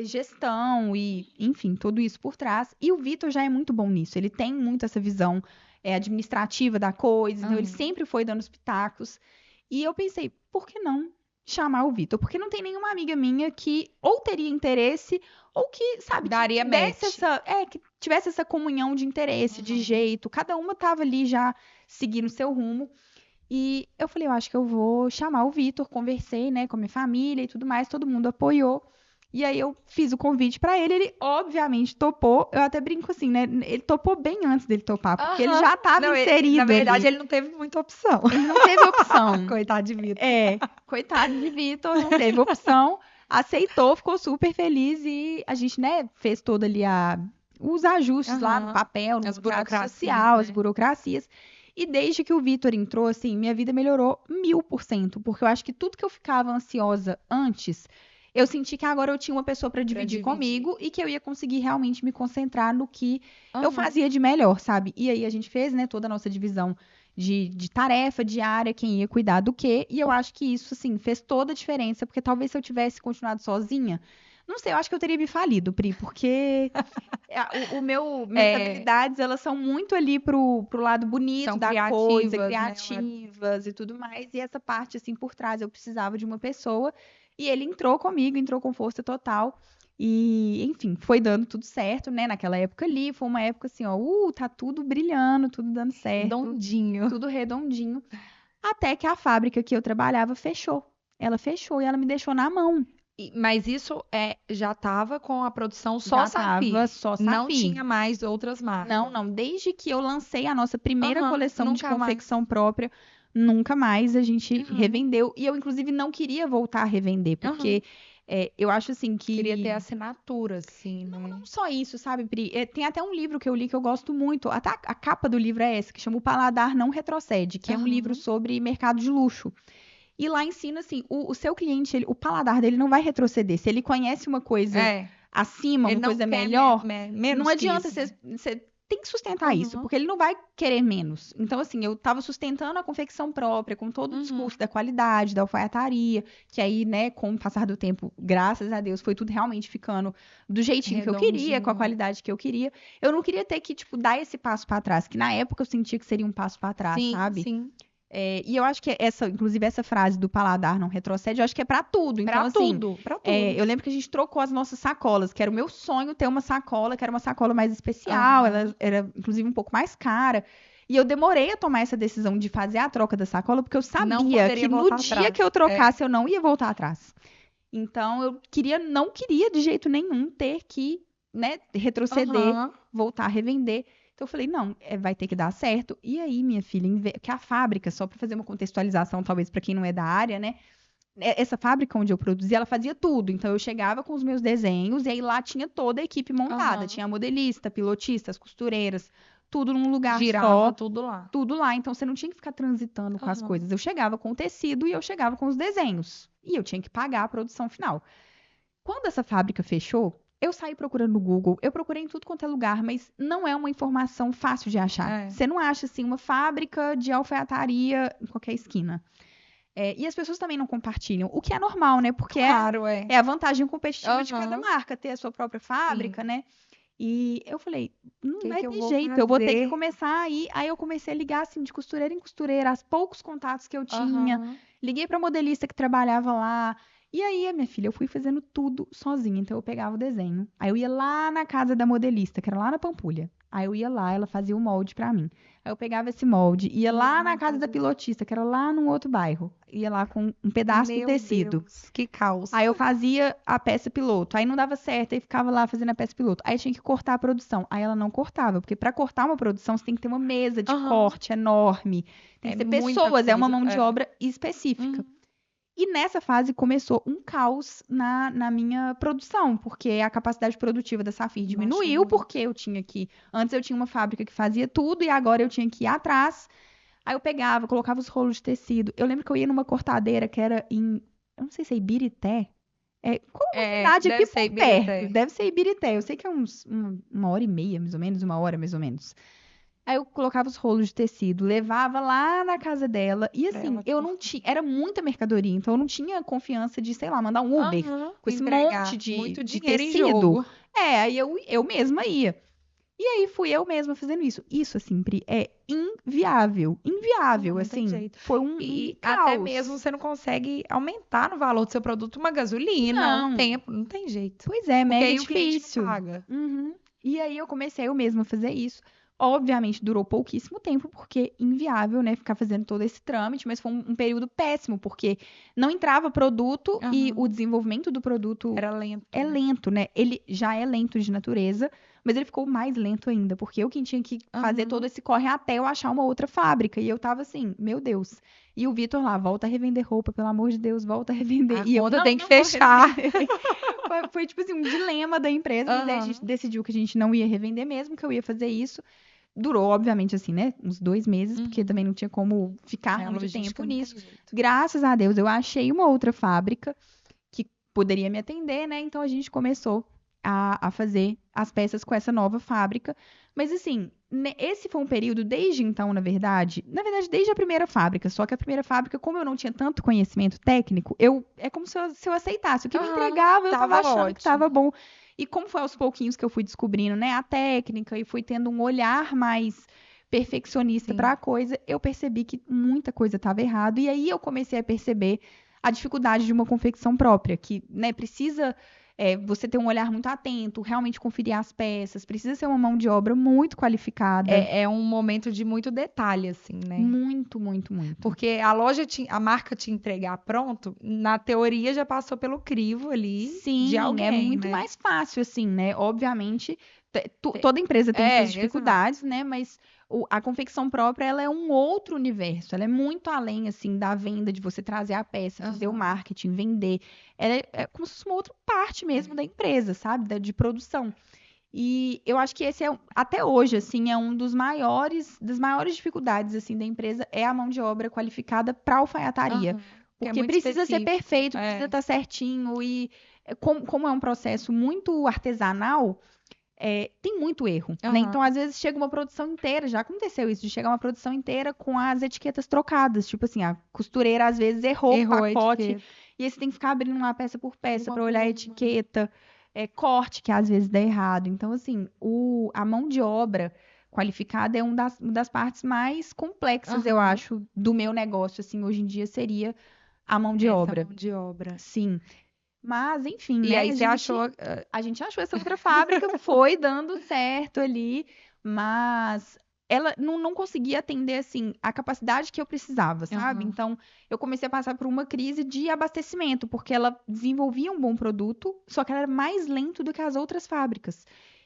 Gestão e, enfim, tudo isso por trás. E o Vitor já é muito bom nisso. Ele tem muito essa visão administrativa da coisa, então ele sempre foi dando os pitacos. E eu pensei, por que não chamar o Vitor? Porque não tem nenhuma amiga minha que ou teria interesse ou que, sabe, Daria que tivesse match. que tivesse essa comunhão de interesse, de jeito. Cada uma tava ali já seguindo o seu rumo. E eu falei, eu acho que eu vou chamar o Vitor, conversei, né, com a minha família e tudo mais, todo mundo apoiou. E aí eu fiz o convite pra ele obviamente topou. Eu até brinco assim, né? Ele topou bem antes dele topar, porque ele já estava Não, inserido na verdade, ali. ele não teve muita opção. Ele não teve opção. Coitado de Vitor. Coitado de Vitor, não teve opção. Aceitou, ficou super feliz e a gente, né, fez todo ali os ajustes lá no papel, no As contrato burocracias, social, né? as burocracias. E desde que o Vitor entrou, assim, minha vida melhorou 1000%, porque eu acho que tudo que eu ficava ansiosa antes, eu senti que agora eu tinha uma pessoa para dividir comigo e que eu ia conseguir realmente me concentrar no que eu fazia de melhor, sabe? E aí a gente fez, né, toda a nossa divisão de tarefa diária, quem ia cuidar do quê, e eu acho que isso, assim, fez toda a diferença, porque talvez se eu tivesse continuado sozinha, não sei, eu acho que eu teria me falido, Pri, porque minhas habilidades, elas são muito ali pro lado bonito São da criativas, coisa, né? criativas e tudo mais, e essa parte, assim, por trás, eu precisava de uma pessoa, e ele entrou comigo, entrou com força total, e, enfim, foi dando tudo certo, né, naquela época ali, foi uma época assim, ó, tá tudo brilhando, tudo dando certo, Redondinho. tudo redondinho, até que a fábrica que eu trabalhava fechou. Ela fechou e ela me deixou na mão. Mas isso já estava com a produção só Safi. Tava só Safi. Não tinha mais outras marcas. Não. Desde que eu lancei a nossa primeira coleção de nunca confecção própria, nunca mais a gente revendeu. E eu, inclusive, não queria voltar a revender, porque eu acho assim que. Queria ter assinatura, assim, né? Não só isso, sabe, Pri? Tem até um livro que eu li que eu gosto muito. Até a capa do livro é essa, que chama O Paladar Não Retrocede, que é um livro sobre mercado de luxo. E lá ensina assim, o seu cliente, o paladar dele não vai retroceder. Se ele conhece uma coisa acima, uma coisa melhor, não adianta você tem que sustentar isso, porque ele não vai querer menos. Então, assim, eu tava sustentando a confecção própria, com todo o discurso da qualidade, da alfaiataria, que aí, né, com o passar do tempo, graças a Deus, foi tudo realmente ficando do jeitinho que eu queria, com a qualidade que eu queria. Eu não queria ter que, tipo, dar esse passo pra trás, que na época eu sentia que seria um passo pra trás, sabe? Sim. E eu acho que inclusive essa frase do paladar não retrocede, eu acho que é pra tudo. Então, assim, pra tudo. Eu lembro que a gente trocou as nossas sacolas, que era o meu sonho ter uma sacola, que era uma sacola mais especial, ela era, inclusive, um pouco mais cara. E eu demorei a tomar essa decisão de fazer a troca da sacola, porque eu sabia que no dia que eu trocasse, eu não ia voltar atrás. Então, eu não queria de jeito nenhum ter que, né, retroceder, voltar a revender. Então, eu falei, não, vai ter que dar certo. E aí, minha filha, que a fábrica, só para fazer uma contextualização, talvez para quem não é da área, né? essa fábrica onde eu produzia, ela fazia tudo. Então, eu chegava com os meus desenhos e aí lá tinha toda a equipe montada. Aham. Tinha modelista, pilotista, as costureiras, tudo num lugar Girava só. tudo lá. Tudo lá, então você não tinha que ficar transitando com as Aham. coisas. Eu chegava com o tecido e eu chegava com os desenhos. E eu tinha que pagar a produção final. Quando essa fábrica fechou, eu saí procurando no Google, eu procurei em tudo quanto é lugar, mas não é uma informação fácil de achar. É. Você não acha, assim, uma fábrica de alfaiataria em qualquer esquina. E as pessoas também não compartilham, o que é normal, né? Porque Claro, é. é a vantagem competitiva de Aham. cada marca, ter a sua própria fábrica, né? E eu falei, não Que vai eu ter vou jeito, eu vou ter que fazer? começar aí. Aí eu comecei a ligar, assim, de costureira em costureira, aos poucos contatos que eu tinha. Aham. Liguei pra modelista que trabalhava lá. E aí, minha filha, eu fui fazendo tudo sozinha. Então, eu pegava o desenho. Aí, eu ia lá na casa da modelista, que era lá na Pampulha. Aí, eu ia lá, ela fazia o molde pra mim. Aí, eu pegava esse molde, ia lá na casa da pilotista, que era lá num outro bairro. Ia lá com um pedaço do Meu tecido. Deus, que caos. Aí eu fazia a peça piloto. Aí não dava certo, aí ficava lá fazendo a peça piloto. Aí tinha que cortar a produção. Aí ela não cortava, porque pra cortar uma produção você tem que ter uma mesa de Aham. corte enorme. Tem É que ter muita pessoas, é uma coisa, mão de é. obra específica. Uhum. E nessa fase começou um caos na minha produção, porque a capacidade produtiva da Safir diminuiu, Baixou. porque eu tinha que. Antes eu tinha uma fábrica que fazia tudo e agora eu tinha que ir atrás. Aí eu pegava, colocava os rolos de tecido. Eu lembro que eu ia numa cortadeira que era em. Eu não sei se é Ibirité. Qual uma cidade aqui deve ser por perto? Ibirité. Deve ser Ibirité. Eu sei que é uma hora e meia, mais ou menos, uma hora, mais ou menos. Aí eu colocava os rolos de tecido, levava lá na casa dela. E Pra assim, ela eu não tinha. Era muita mercadoria, então eu não tinha confiança de, sei lá, mandar um Uber Aham. com esse Entregar. monte de, Muito de dinheiro em tecido. jogo. Aí eu mesma ia. E aí fui eu mesma fazendo isso. Isso, assim, Pri, é inviável. Inviável, Não tem assim. jeito. Foi um E caos. até mesmo você não consegue aumentar no valor do seu produto uma gasolina, Não. um tempo, não tem jeito. Pois é, Porque mega aí o cliente não difícil. paga. Uhum. E aí eu comecei eu mesma a fazer isso. Obviamente durou pouquíssimo tempo, porque inviável, né, ficar fazendo todo esse trâmite, mas foi um período péssimo, porque não entrava produto e Aham. o desenvolvimento do produto Era lento. é lento, né? Ele já é lento de natureza, mas ele ficou mais lento ainda, porque eu quem tinha que fazer Aham. todo esse corre até eu achar uma outra fábrica. E eu tava assim, meu Deus. E o Vitor lá, volta a revender roupa, pelo amor de Deus, volta a revender. A E eu, conta não, tem que não vou fechar. revender. Foi tipo assim, um dilema da empresa, mas aí a Aham. gente decidiu que a gente não ia revender mesmo, que eu ia fazer isso. Durou, obviamente, assim, né? Uns 2 meses, porque Uhum. também não tinha como ficar É, a muito logística tempo não tem nisso. jeito. Graças a Deus, eu achei uma outra fábrica que poderia me atender, né? Então a gente começou a fazer as peças com essa nova fábrica. Mas assim, esse foi um período desde então, na verdade, desde a primeira fábrica. Só que a primeira fábrica, como eu não tinha tanto conhecimento técnico, é como se eu aceitasse. O que me Aham, entregava, eu tava tava achando que ótimo. tava bom. E como foi aos pouquinhos que eu fui descobrindo, né, a técnica e fui tendo um olhar mais perfeccionista Sim. para a coisa, eu percebi que muita coisa estava errado. E aí eu comecei a perceber a dificuldade de uma confecção própria, que, né, precisa você ter um olhar muito atento, realmente conferir as peças, precisa ser uma mão de obra muito qualificada. É um momento de muito detalhe, assim, né? Muito, muito, muito. Porque a marca te entregar pronto, na teoria já passou pelo crivo ali Sim, de alguém, é muito né? mais fácil, assim, né? Obviamente, toda empresa tem suas dificuldades, né? Mas a confecção própria, ela é um outro universo. Ela é muito além, assim, da venda, de você trazer a peça, fazer o Aham. marketing, vender. Ela é como se fosse uma outra parte mesmo da empresa, sabe? De produção. E eu acho que esse até hoje, assim, é um das maiores dificuldades, assim, da empresa, é a mão de obra qualificada para alfaiataria. Aham. Que é Porque muito precisa ser específico. perfeito, É. precisa estar certinho. E como é um processo muito artesanal, tem muito erro, né? Aham. Então, às vezes, chega uma produção inteira, já aconteceu isso, de chegar uma produção inteira com as etiquetas trocadas. Tipo assim, a costureira, às vezes, errou o Errou a pacote. etiqueta. E aí você tem que ficar abrindo uma peça por peça Uma para olhar a por uma. etiqueta. Corte, que às vezes dá errado. Então, assim, a mão de obra qualificada é uma das partes mais complexas, eu Aham. acho, do meu negócio, assim, hoje em dia seria a mão de Essa obra. mão de obra. Sim. Mas, enfim, E né? aí você achou. A gente achou essa outra fábrica, foi dando certo ali, mas ela não conseguia atender, assim, a capacidade que eu precisava, sabe? Aham. Então, eu comecei a passar por uma crise de abastecimento, porque ela desenvolvia um bom produto, só que ela era mais lento do que as outras fábricas.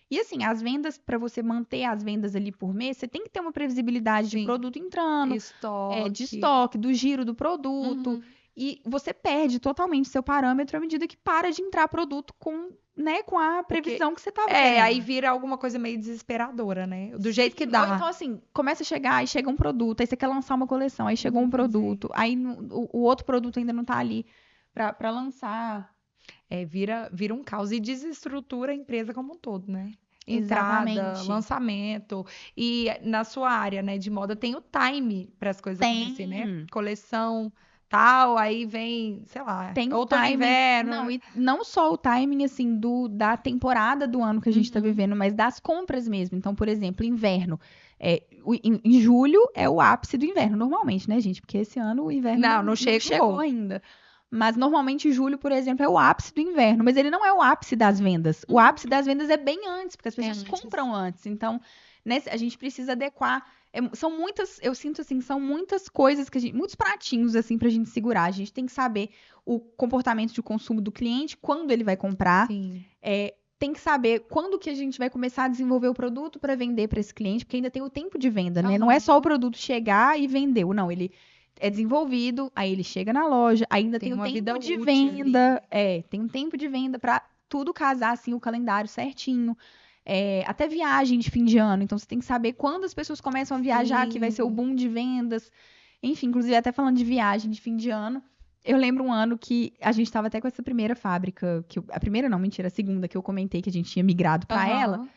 E assim, as vendas, para você manter as vendas ali por mês, você tem que ter uma previsibilidade de Sim. produto entrando, Estoque. de estoque, do giro do produto. Uhum. E você perde totalmente seu parâmetro à medida que para de entrar produto com, né, com a previsão que você tava vendo. Aí vira alguma coisa meio desesperadora, né? Do jeito que dá. Ou então, assim, começa a chegar, aí chega um produto, aí você quer lançar uma coleção, aí chegou um produto, aí o outro produto ainda não tá ali pra lançar. Vira um caos e desestrutura a empresa como um todo, né? Entrada, Exatamente. lançamento. E na sua área, né, de moda, tem o time para as coisas acontecerem, né? Coleção, tal, aí vem, sei lá, Tem o outono e timing. inverno. Não, e não só o timing, assim, da temporada do ano que a gente tá vivendo, mas das compras mesmo. Então, por exemplo, inverno. Em julho é o ápice do inverno, normalmente, né, gente? Porque esse ano o inverno Não chegou ainda. Mas normalmente julho, por exemplo, é o ápice do inverno. Mas ele não é o ápice das vendas. O ápice das vendas é bem antes, porque as pessoas compram antes. Então, a gente precisa adequar. São muitas, eu sinto assim, são muitas coisas muitos pratinhos assim pra gente segurar. A gente tem que saber o comportamento de consumo do cliente, quando ele vai comprar. Sim. Tem que saber quando que a gente vai começar a desenvolver o produto para vender para esse cliente, porque ainda tem o tempo de venda, né? Não é só o produto chegar e vendeu, não. Ele é desenvolvido, aí ele chega na loja, ainda tem um tempo de venda. Tem um tempo de venda para tudo casar assim o calendário certinho. Até viagem de fim de ano. Então, você tem que saber quando as pessoas começam a viajar, que vai ser o boom de vendas. Enfim, inclusive, até falando de viagem de fim de ano, eu lembro um ano que a gente estava até com essa primeira fábrica, a primeira não, mentira, a segunda que eu comentei que a gente tinha migrado para ela.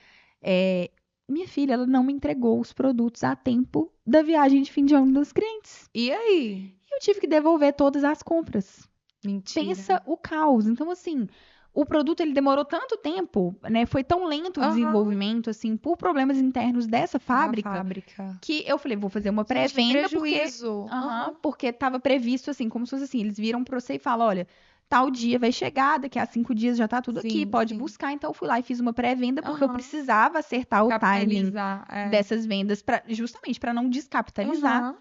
Minha filha, ela não me entregou os produtos a tempo da viagem de fim de ano dos clientes. E aí? Eu tive que devolver todas as compras. Mentira. Pensa o caos. Então, assim, o produto ele demorou tanto tempo, né? Foi tão lento o desenvolvimento, assim, por problemas internos dessa fábrica, que eu falei, vou fazer uma pré-venda porque estava previsto, assim, como se fosse assim, eles viram para você e falam, olha, tal dia vai chegar, daqui a 5 dias já tá tudo aqui, pode buscar. Então, eu fui lá e fiz uma pré-venda porque eu precisava acertar o timing dessas vendas, justamente para não descapitalizar.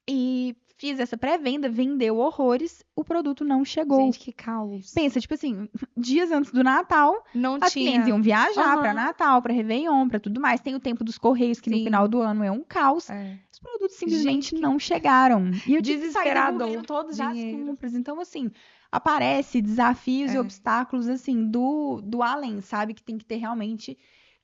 E fiz essa pré-venda, vendeu horrores, o produto não chegou. Gente, que caos. Pensa, tipo assim, dias antes do Natal, as clientes iam viajar pra Natal, pra Réveillon, pra tudo mais. Tem o tempo dos Correios, que no final do ano é um caos. Os produtos simplesmente não chegaram. E eu tive que sair devolvendo todas as compras. Então, assim, aparece desafios e obstáculos, assim, do além, sabe? Que tem que ter realmente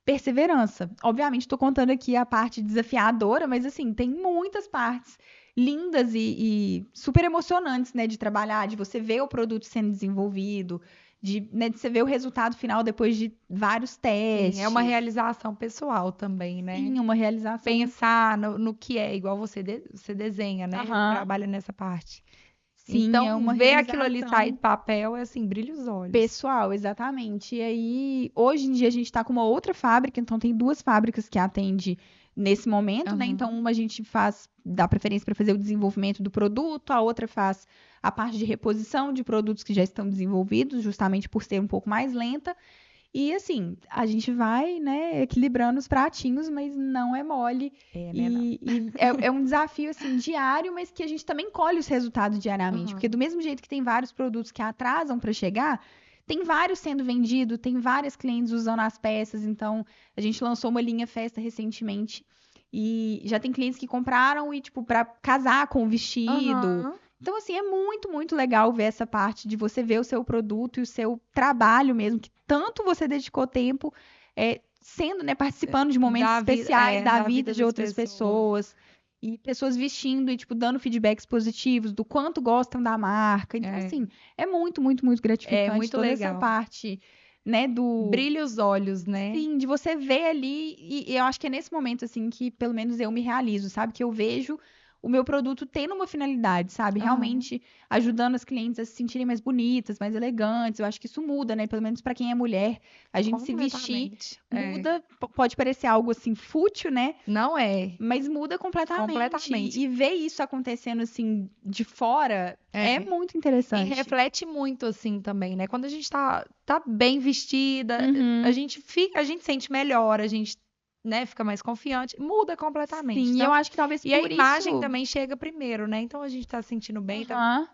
perseverança. Obviamente, estou contando aqui a parte desafiadora, mas, assim, tem muitas partes lindas e super emocionantes, né, de trabalhar, de você ver o produto sendo desenvolvido, de você ver o resultado final depois de vários testes. Sim, é uma realização pessoal também, né? Sim, uma realização. Pensar no que é, igual você desenha, né? Trabalha nessa parte. Sim, então, ver aquilo ali sair de papel é assim, brilha os olhos. Pessoal, exatamente. E aí, hoje em dia, a gente está com uma outra fábrica, então tem 2 fábricas que atendem nesse momento, né? Então, uma a gente dá preferência para fazer o desenvolvimento do produto, a outra faz a parte de reposição de produtos que já estão desenvolvidos, justamente por ser um pouco mais lenta. E, assim, a gente vai, né, equilibrando os pratinhos, mas não é mole. É um desafio, assim, diário, mas que a gente também colhe os resultados diariamente. Porque do mesmo jeito que tem vários produtos que atrasam para chegar, tem vários sendo vendidos, tem várias clientes usando as peças. Então, a gente lançou uma linha festa recentemente. E já tem clientes que compraram e, tipo, para casar com o vestido. Então, assim, é muito, muito legal ver essa parte de você ver o seu produto e o seu trabalho mesmo, que tanto você dedicou tempo sendo, né, participando de momentos especiais da vida de outras pessoas. E pessoas vestindo e, tipo, dando feedbacks positivos do quanto gostam da marca. Então, assim, é muito, muito, muito gratificante muito toda legal. essa parte, né, do... Brilha os olhos, né? Sim, de você ver ali, e eu acho que é nesse momento, assim, que pelo menos eu me realizo, sabe? Que eu vejo o meu produto tendo uma finalidade, sabe? Realmente ajudando as clientes a se sentirem mais bonitas, mais elegantes. Eu acho que isso muda, né? Pelo menos para quem é mulher, a gente se vestir muda. Pode parecer algo assim fútil, né? Não é. Mas muda completamente. E ver isso acontecendo assim de fora é muito interessante. E reflete muito assim também, né? Quando a gente tá bem vestida, a gente sente melhor, a gente, né, fica mais confiante, muda completamente. Sim, então, eu acho que talvez por isso... E a imagem também chega primeiro, né? Então a gente tá se sentindo bem, então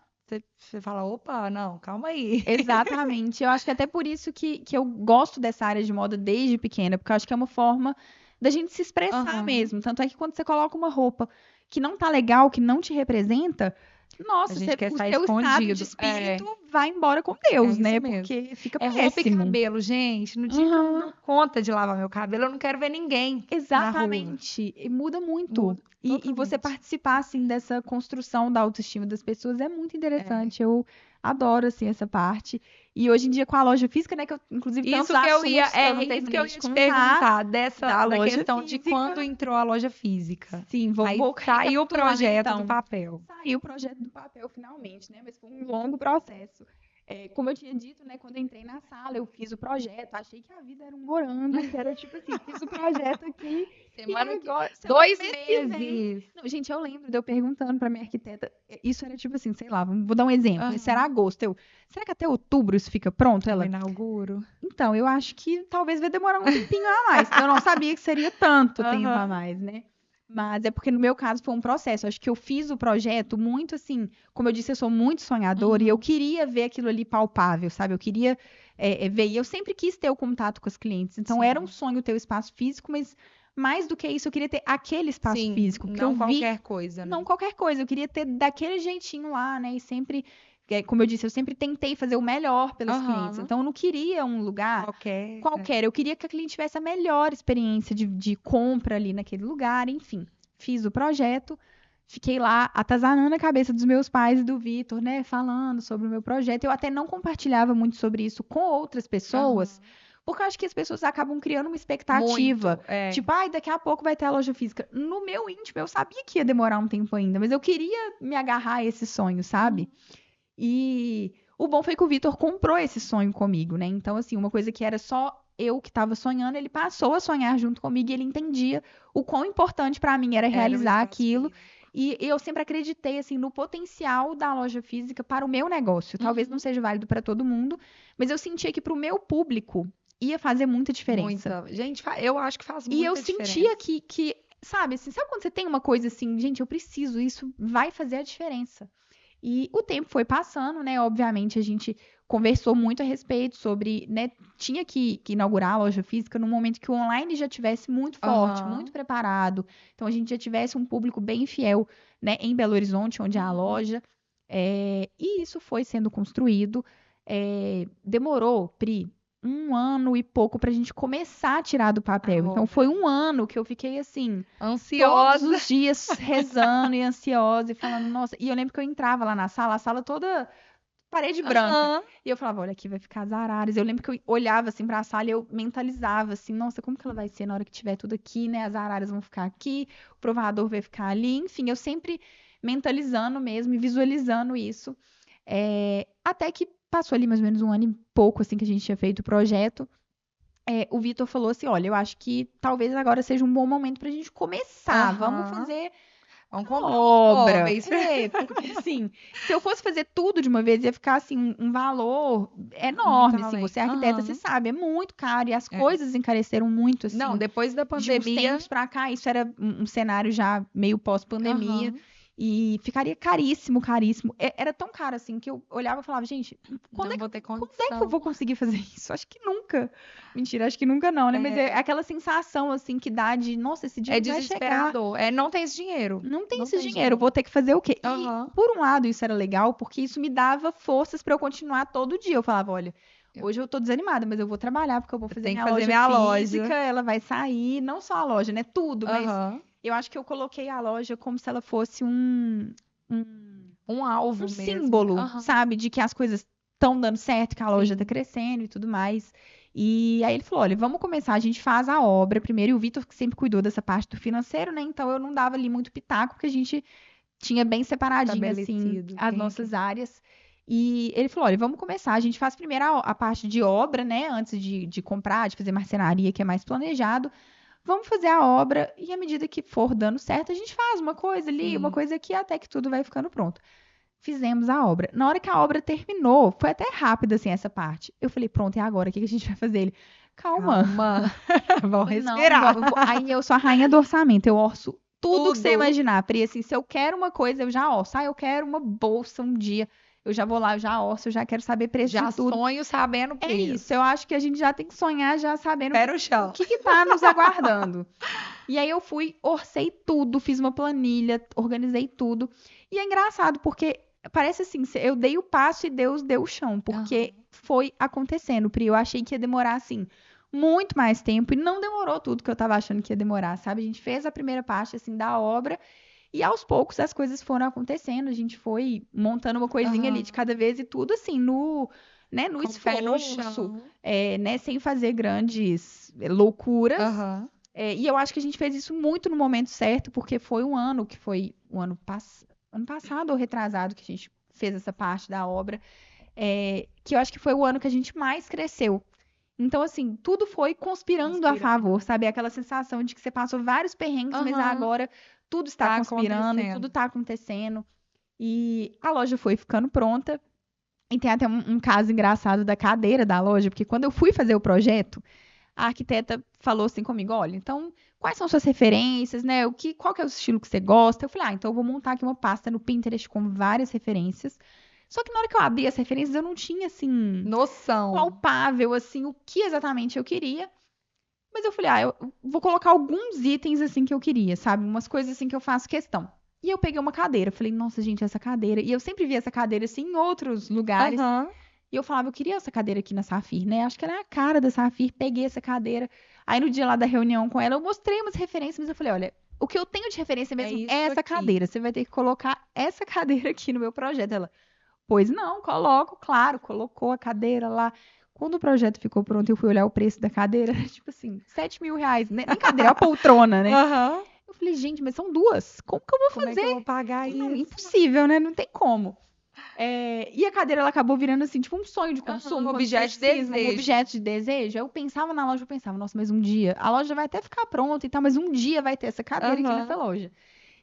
você fala, opa, não, calma aí. Exatamente. Eu acho que até por isso que eu gosto dessa área de moda desde pequena, porque eu acho que é uma forma da gente se expressar mesmo. Tanto é que quando você coloca uma roupa que não tá legal, que não te representa, Nossa, A gente quer o sair seu estado de escondido. espírito vai embora com Deus, isso né? mesmo. Porque fica É roupa e péssimo. cabelo, gente. No dia que eu não dou conta de lavar meu cabelo, eu não quero ver ninguém na rua. Exatamente. E muda muito. Muda E você totalmente. participar, assim, dessa construção da autoestima das pessoas é muito interessante. Eu adoro, assim, essa parte. E hoje em dia, com a loja física, né? Que eu, inclusive, tantos Isso que eu ia, assuntos que eu não isso que eu terminei ia de te contar perguntar, da da loja questão de física. quando entrou a loja física. Sim, Aí vou saiu o recapitular, projeto então. do papel. Saiu o projeto do papel finalmente, né? Mas foi um longo processo. Como eu tinha dito, né? Quando eu entrei na sala, eu fiz o projeto. Achei que a vida era um morango, que era tipo assim, fiz o projeto aqui. Semana e que... agora, 2 mês que vem. meses. Não, gente, eu lembro de eu perguntando pra minha arquiteta. Isso era tipo assim, sei lá, vou dar um exemplo. Isso era agosto. Será que até outubro isso fica pronto? Eu Ela, inauguro. então, eu acho que talvez vai demorar um tempinho a mais. Eu não sabia que seria tanto tempo a mais, né? Mas é porque no meu caso foi um processo. Acho que eu fiz o projeto muito assim, como eu disse, eu sou muito sonhadora e eu queria ver aquilo ali palpável, sabe? Eu queria ver. E eu sempre quis ter o contato com os clientes. Então era um sonho ter o espaço físico, mas mais do que isso, eu queria ter aquele espaço Sim, físico. Porque não eu vi, qualquer coisa, né? não qualquer coisa. Eu queria ter daquele jeitinho lá, né? E sempre, como eu disse, eu sempre tentei fazer o melhor pelos clientes. Então eu não queria um lugar qualquer. Eu queria que a cliente tivesse a melhor experiência de compra ali naquele lugar, enfim. Fiz o projeto, fiquei lá atazanando a cabeça dos meus pais e do Vitor, né, falando sobre o meu projeto. Eu até não compartilhava muito sobre isso com outras pessoas, porque eu acho que as pessoas acabam criando uma expectativa. Muito, Tipo, daqui a pouco vai ter a loja física. No meu íntimo, eu sabia que ia demorar um tempo ainda, mas eu queria me agarrar a esse sonho, sabe? E o bom foi que o Vitor comprou esse sonho comigo, né? Então, assim, uma coisa que era só eu que estava sonhando, ele passou a sonhar junto comigo e ele entendia o quão importante para mim era realizar aquilo. E eu sempre acreditei, assim, no potencial da loja física para o meu negócio. Talvez não seja válido para todo mundo, mas eu sentia que para o meu público ia fazer muita diferença. Gente, eu acho que faz muita diferença. E eu sentia que sabe, assim, sabe quando você tem uma coisa assim, gente, eu preciso, isso vai fazer a diferença. E o tempo foi passando, né? Obviamente, a gente conversou muito a respeito sobre, né? Tinha que inaugurar a loja física no momento que o online já tivesse muito forte, muito preparado. Então, a gente já tivesse um público bem fiel, né? Em Belo Horizonte, onde é a loja. E isso foi sendo construído. Demorou, Pri, 1 ano e pouco pra gente começar a tirar do papel. Então, foi 1 ano que eu fiquei assim, ansiosa, todos os dias rezando e ansiosa e falando, nossa. E eu lembro que eu entrava lá na sala, a sala toda parede branca. E eu falava, olha, aqui vai ficar as araras. Eu lembro que eu olhava assim pra sala e eu mentalizava assim, nossa, como que ela vai ser na hora que tiver tudo aqui, né? As araras vão ficar aqui, o provador vai ficar ali. Enfim, eu sempre mentalizando mesmo e visualizando isso. Até que passou ali mais ou menos 1 ano e pouco, assim, que a gente tinha feito o projeto. O Vitor falou assim, olha, eu acho que talvez agora seja um bom momento pra gente começar. Vamos fazer comprar obra. Móveis. Porque assim, se eu fosse fazer tudo de uma vez, ia ficar assim, um valor enorme, assim, você é arquiteta, você sabe, é muito caro, e as coisas encareceram muito, assim. Não, depois da pandemia... De uns tempos pra cá, isso era um cenário já meio pós-pandemia. E ficaria caríssimo, caríssimo. Era tão caro assim que eu olhava e falava, gente, quando é que eu vou conseguir fazer isso? Acho que nunca. Mentira, acho que nunca não, né? Mas é aquela sensação assim que dá de, nossa, esse dia vai chegar. Não tem esse dinheiro. Não tem esse dinheiro, vou ter que fazer o quê? E, por um lado, isso era legal, porque isso me dava forças pra eu continuar todo dia. Eu falava, olha, hoje eu tô desanimada, mas eu vou trabalhar porque eu vou fazer minha loja física, ela vai sair, não só a loja, né? Tudo, mas eu acho que eu coloquei a loja como se ela fosse um alvo um mesmo. símbolo, sabe? De que as coisas estão dando certo, que a loja tá crescendo e tudo mais. E aí ele falou, olha, vamos começar, a gente faz a obra primeiro. E o Vitor que sempre cuidou dessa parte do financeiro, né? Então eu não dava ali muito pitaco, porque a gente tinha bem separadinho, assim, as nossas áreas. E ele falou, olha, vamos começar. A gente faz primeiro a parte de obra, né? Antes de comprar, de fazer marcenaria, que é mais planejado. Vamos fazer a obra e à medida que for dando certo, a gente faz uma coisa ali, uma coisa aqui, até que tudo vai ficando pronto. Fizemos a obra. Na hora que a obra terminou, foi até rápido, assim, essa parte. Eu falei, pronto, e agora? O que a gente vai fazer? Ele, calma. Vamos respirar. Aí eu sou a rainha do orçamento, eu orço tudo que você imaginar. Pri, assim, se eu quero uma coisa, eu já orço. Eu quero uma bolsa um dia. eu já vou lá, eu já orço, eu já quero saber preço Já de tudo. sonho sabendo o É preço. isso, eu acho que a gente já tem que sonhar já sabendo Pé no chão. o que tá nos aguardando. E aí eu fui, orcei tudo, fiz uma planilha, organizei tudo. E é engraçado, porque parece assim, eu dei o passo e Deus deu o chão, porque foi acontecendo, Pri. Eu achei que ia demorar, assim, muito mais tempo, e não demorou tudo que eu tava achando que ia demorar, sabe? A gente fez a primeira parte, assim, da obra, e aos poucos as coisas foram acontecendo, a gente foi montando uma coisinha ali de cada vez, e tudo, assim, no Com o pé no esforço, chão. né, sem fazer grandes loucuras. Aham. E eu acho que a gente fez isso muito no momento certo, porque foi um ano que foi o ano passado ou retrasado que a gente fez essa parte da obra, que eu acho que foi o ano que a gente mais cresceu. Então, assim, tudo foi conspirando a favor, sabe? Aquela sensação de que você passou vários perrengues, mas Aham. agora tudo está Tá conspirando, acontecendo. tudo está acontecendo. E a loja foi ficando pronta. E tem até um caso engraçado da cadeira da loja, porque quando eu fui fazer o projeto, a arquiteta falou assim comigo, olha, então, quais são suas referências, né? Qual que é o estilo que você gosta? Eu falei, então eu vou montar aqui uma pasta no Pinterest com várias referências. Só que na hora que eu abri as referências, eu não tinha, assim, Noção. palpável, assim, o que exatamente eu queria. Mas eu falei, eu vou colocar alguns itens, assim, que eu queria, sabe? Umas coisas, assim, que eu faço questão. E eu peguei uma cadeira. Falei, nossa, gente, essa cadeira... E eu sempre vi essa cadeira, assim, em outros lugares. Aham. E eu falava, eu queria essa cadeira aqui na Safir, né? Acho que ela é a cara da Safir. Peguei essa cadeira. Aí no dia lá da reunião com ela, eu mostrei umas referências, mas eu falei, olha, o que eu tenho de referência mesmo isso é essa aqui. cadeira. Você vai ter que colocar essa cadeira aqui no meu projeto. Ela, pois não, coloco, claro. Colocou a cadeira lá. Quando o projeto ficou pronto, eu fui olhar o preço da cadeira. Tipo assim, R$7.000. Né? Nem cadeira, é uma poltrona, né? Aham. Eu falei, gente, mas são duas. Como que eu vou Como é fazer? que eu vou pagar Não, isso? impossível, né? Não tem como. E a cadeira, ela acabou virando, assim, tipo um sonho de consumo. Um quando objeto você de precisa, desejo. Um objeto de desejo. Eu pensava na loja, eu pensava, nossa, mas um dia, a loja vai até ficar pronta e tal, mas um dia vai ter essa cadeira aqui Aham. nessa loja.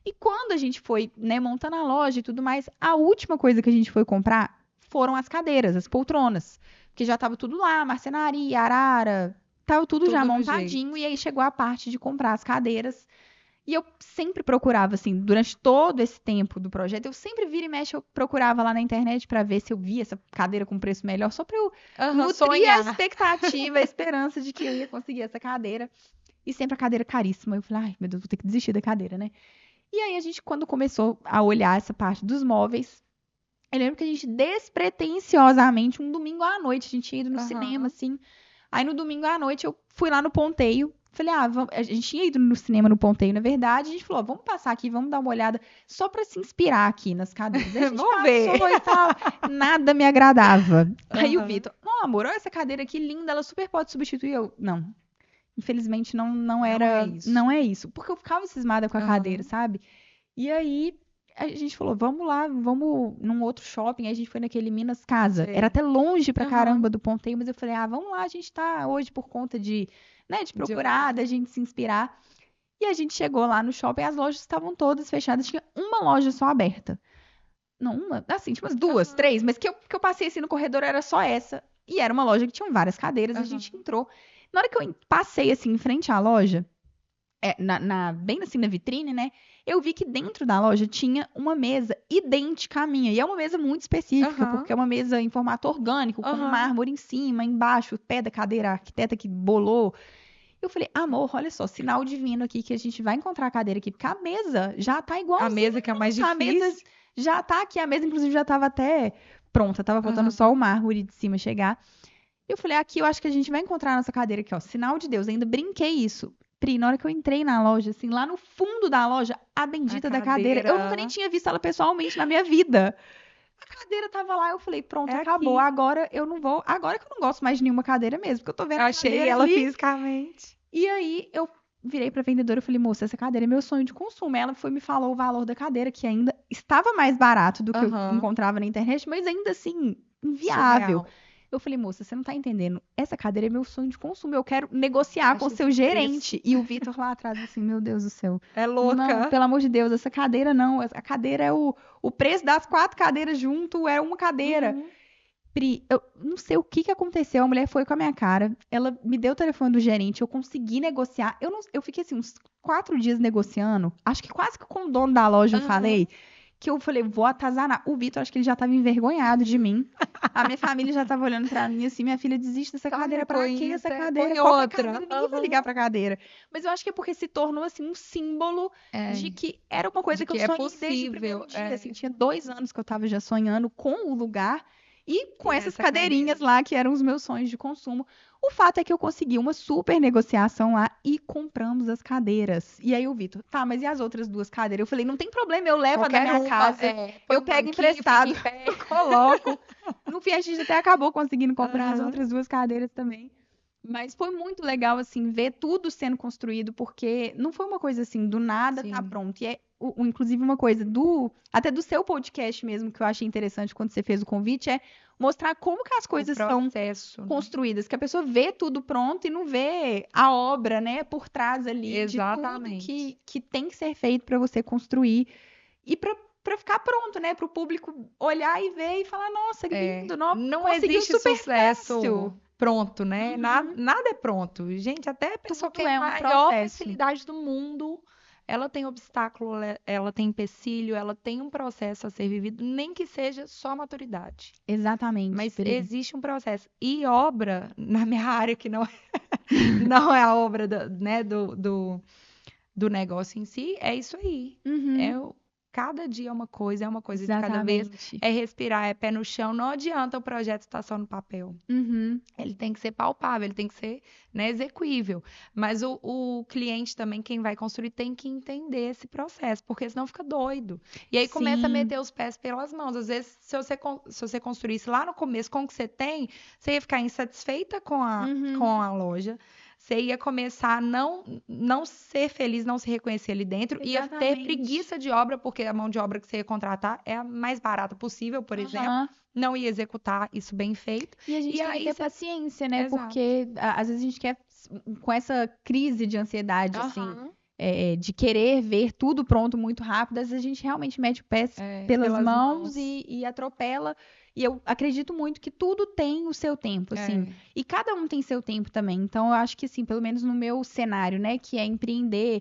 E quando a gente foi, né, montando a loja e tudo mais, a última coisa que a gente foi comprar foram as cadeiras, as poltronas. Porque já tava tudo lá, marcenaria, arara, tava tudo já Tudo no montadinho. E aí chegou a parte de comprar as cadeiras. E eu sempre procurava, assim, durante todo esse tempo do projeto, eu sempre vira e mexe, eu procurava lá na internet pra ver se eu via essa cadeira com preço melhor, só pra eu Aham, nutrir a sonhar. expectativa, a esperança de que eu ia conseguir essa cadeira. E sempre a cadeira caríssima. Eu falei, ai, meu Deus, vou ter que desistir da cadeira, né? E aí a gente, quando começou a olhar essa parte dos móveis, eu lembro que a gente despretensiosamente, um domingo à noite, a gente tinha ido no Aham. cinema, assim. Aí no domingo à noite eu fui lá no Ponteio. Falei, a gente tinha ido no cinema no Ponteio, na verdade. A gente falou, vamos passar aqui, vamos dar uma olhada só pra se inspirar aqui nas cadeiras. Aí a gente Vamos ver. passou e tal, nada me agradava. Aí o Aham. Vitor, não, amor, olha essa cadeira aqui linda, ela super pode substituir. Eu, não, infelizmente não era, é isso. não é isso. Porque eu ficava cismada com a Aham. cadeira, sabe? E aí a gente falou, vamos lá, vamos num outro shopping. Aí a gente foi naquele Minas Casa. Sei. Era até longe pra Aham. caramba do Ponteio, mas eu falei, vamos lá, a gente tá hoje por conta de, né, de procurar, da gente se inspirar. E a gente chegou lá no shopping, as lojas estavam todas fechadas, tinha uma loja só aberta. Não, uma, assim, tinha umas duas, Aham. três, mas que eu passei assim no corredor era só essa. E era uma loja que tinha várias cadeiras, a Aham. gente entrou. Na hora que eu passei assim em frente à loja, bem assim na vitrine, né? Eu vi que dentro da loja tinha uma mesa idêntica à minha. E é uma mesa muito específica, Aham. porque é uma mesa em formato orgânico, com Aham. mármore em cima, embaixo, o pé da cadeira, a arquiteta que bolou. Eu falei, amor, olha só, sinal divino aqui que a gente vai encontrar a cadeira aqui, porque a mesa já tá igual. A mesa que é mais A mesa difícil. já tá aqui, a mesa inclusive já tava até pronta, tava faltando Aham. só o mármore de cima chegar. Eu falei, aqui eu acho que a gente vai encontrar a nossa cadeira aqui, ó, sinal de Deus, ainda brinquei isso. Pri, na hora que eu entrei na loja, assim, lá no fundo da loja, a bendita da cadeira, eu nunca nem tinha visto ela pessoalmente na minha vida. A cadeira tava lá, eu falei, pronto, É acabou, aqui. agora eu não vou, agora que eu não gosto mais de nenhuma cadeira mesmo, porque eu tô vendo Eu a achei cadeira ela ali. fisicamente. E aí eu virei pra vendedora e falei, moça, essa cadeira é meu sonho de consumo. Ela foi me falou o valor da cadeira, que ainda estava mais barato do que eu Aham. encontrava na internet, mas ainda assim, inviável. Surreal. Eu falei, moça, você não tá entendendo. Essa cadeira é meu sonho de consumo. Eu quero negociar com o Acho seu esse gerente. E o Vitor lá atrás, assim, meu Deus do céu. É Não, louca. pelo amor de Deus, essa cadeira não. A cadeira é o preço das 4 cadeiras junto, é uma cadeira. Uhum. Pri, eu não sei o que aconteceu. A mulher foi com a minha cara. Ela me deu o telefone do gerente. Eu consegui negociar. Eu fiquei assim, uns 4 dias negociando. Acho que quase que com o dono da loja eu Aham. falei que eu falei, vou atazanar. O Vitor, acho que ele já tava envergonhado de mim. A minha família já tava olhando pra mim assim, minha filha, desiste dessa cadeira. Pra que essa cadeira? Põe Qual que é a outra. cadeira? Ninguém vai ligar pra cadeira. Mas eu acho que é porque se tornou, assim, um símbolo de que era uma coisa De que eu que é sonhei desde o possível, primeiro dia. é. Assim, tinha 2 anos que eu tava já sonhando com o lugar e com E essas essa cadeirinhas lá que eram os meus sonhos de consumo. O fato é que eu consegui uma super negociação lá e compramos as cadeiras. E aí o Vitor, tá, mas e as outras 2 cadeiras? Eu falei, não tem problema, eu levo a da minha casa. põe Eu um pego banquinho, emprestado, fica em pé. eu coloco. No fim, a gente até acabou conseguindo comprar as Aham. outras 2 cadeiras também. Mas foi muito legal, assim, ver tudo sendo construído, porque não foi uma coisa assim, do nada tá Sim. pronto. E é, inclusive, uma coisa até do seu podcast mesmo, que eu achei interessante quando você fez o convite, é mostrar como que as coisas são processo, né? construídas, que a pessoa vê tudo pronto e não vê a obra, né, por trás ali Exatamente. de tudo que tem que ser feito para você construir e para ficar pronto, né, para o público olhar e ver e falar, nossa, que lindo, Não conseguiu existe super sucesso fácil. pronto, né? Uhum. Nada é pronto. Gente, até a pessoa que Tudo é é a um maior processo. facilidade do mundo, ela tem obstáculo, ela tem empecilho, ela tem um processo a ser vivido, nem que seja só maturidade. Exatamente. Mas Pri. existe um processo. E obra, na minha área, que não é a obra né, do negócio em si, é isso aí. Uhum. Cada dia é uma coisa de cada vez. Exatamente. É respirar, é pé no chão. Não adianta o projeto estar só no papel. Uhum. Ele tem que ser palpável, ele tem que ser, né, execuível. Mas o cliente também, quem vai construir, tem que entender esse processo, porque senão fica doido. E aí começa a Sim. meter os pés pelas mãos. Às vezes, se você construísse lá no começo com o que você tem, você ia ficar insatisfeita com a loja. Você ia começar a não ser feliz, não se reconhecer ali dentro. Ia ter Exatamente. preguiça de obra, porque a mão de obra que você ia contratar é a mais barata possível, por exemplo. Aham. Não ia executar isso bem feito. E a gente E tem aí que ter você- paciência, né? Exato. Porque às vezes a gente quer, com essa crise de ansiedade, assim, Aham. de querer ver tudo pronto muito rápido, às vezes a gente realmente mete o pé pelas mãos e atropela. E eu acredito muito que tudo tem o seu tempo, assim. E cada um tem seu tempo também. Então, eu acho que, assim, pelo menos no meu cenário, né, que é empreender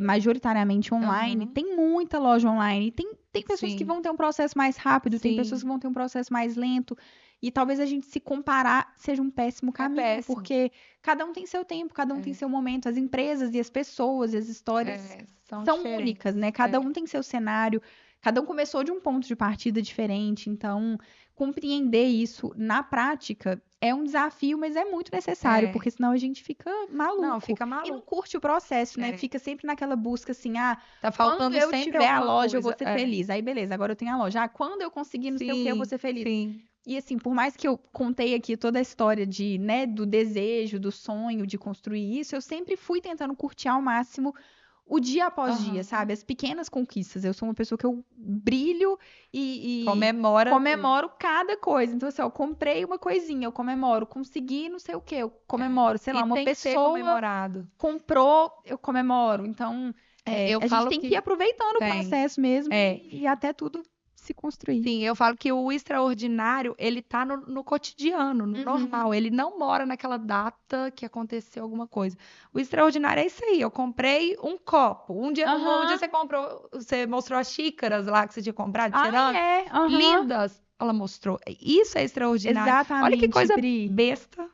majoritariamente online, Aham. tem muita loja online. Tem pessoas Sim. que vão ter um processo mais rápido, tem Sim. pessoas que vão ter um processo mais lento. E talvez a gente se comparar seja um péssimo caminho, péssimo. porque cada um tem seu tempo, cada um tem seu momento. As empresas e as pessoas e as histórias São são diferentes. únicas, né? Cada um tem seu cenário, cada um começou de um ponto de partida diferente. Então, compreender isso na prática é um desafio, mas é muito necessário, porque senão a gente fica maluco. Não, fica E não maluco. curte o processo, né? Fica sempre naquela busca assim, Tá faltando quando eu sempre tiver a alguma loja, eu vou coisa. ser feliz. Aí, beleza, agora eu tenho a loja. Quando eu conseguir não sei o que, eu vou ser feliz. Sim. E assim, por mais que eu contei aqui toda a história do desejo, do sonho de construir isso, eu sempre fui tentando curtir ao máximo o dia após dia, sabe? As pequenas conquistas. Eu sou uma pessoa que eu brilho e comemoro cada coisa. Então, assim, eu comprei uma coisinha, eu comemoro. Consegui não sei o quê, eu comemoro. Sei lá, uma pessoa comprou, eu comemoro. Então, a gente tem que ir aproveitando o processo mesmo e até tudo se construir. Sim, eu falo que o extraordinário, ele tá no cotidiano, no normal. Ele não mora naquela data que aconteceu alguma coisa. O extraordinário é isso aí. Eu comprei um copo. Um dia você mostrou as xícaras lá que você tinha comprado de cerâmica. Lindas. Ela mostrou. Isso é extraordinário. Exatamente. Olha que coisa Pri. besta.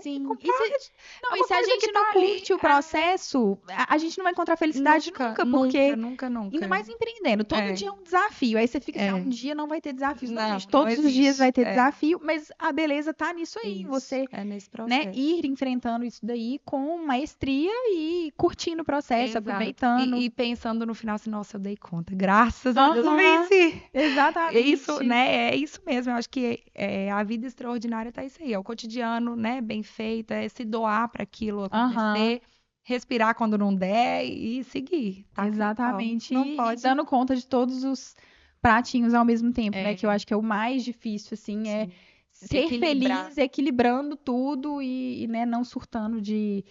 Sim. E se a gente não curte o processo, a gente não vai encontrar felicidade nunca. Nunca. Ainda mais empreendendo. Todo dia é um desafio. Aí você fica assim, um dia não vai ter desafios. Não, gente, todos os dias vai ter desafio, mas a beleza tá nisso aí. Você nesse processo. Né, ir enfrentando isso daí com maestria e curtindo o processo, aproveitando. E pensando no final assim, nossa, eu dei conta. Graças a Deus, eu venci. Exatamente. Isso, né? É isso mesmo. Eu acho que a vida extraordinária tá isso aí. É o cotidiano, né? Bem feito, é se doar para aquilo acontecer, respirar quando não der e seguir. Tá? Exatamente. Não pode. E dando conta de todos os pratinhos ao mesmo tempo, né? Que eu acho que é o mais difícil, assim, ser feliz, equilibrando tudo e né, não surtando de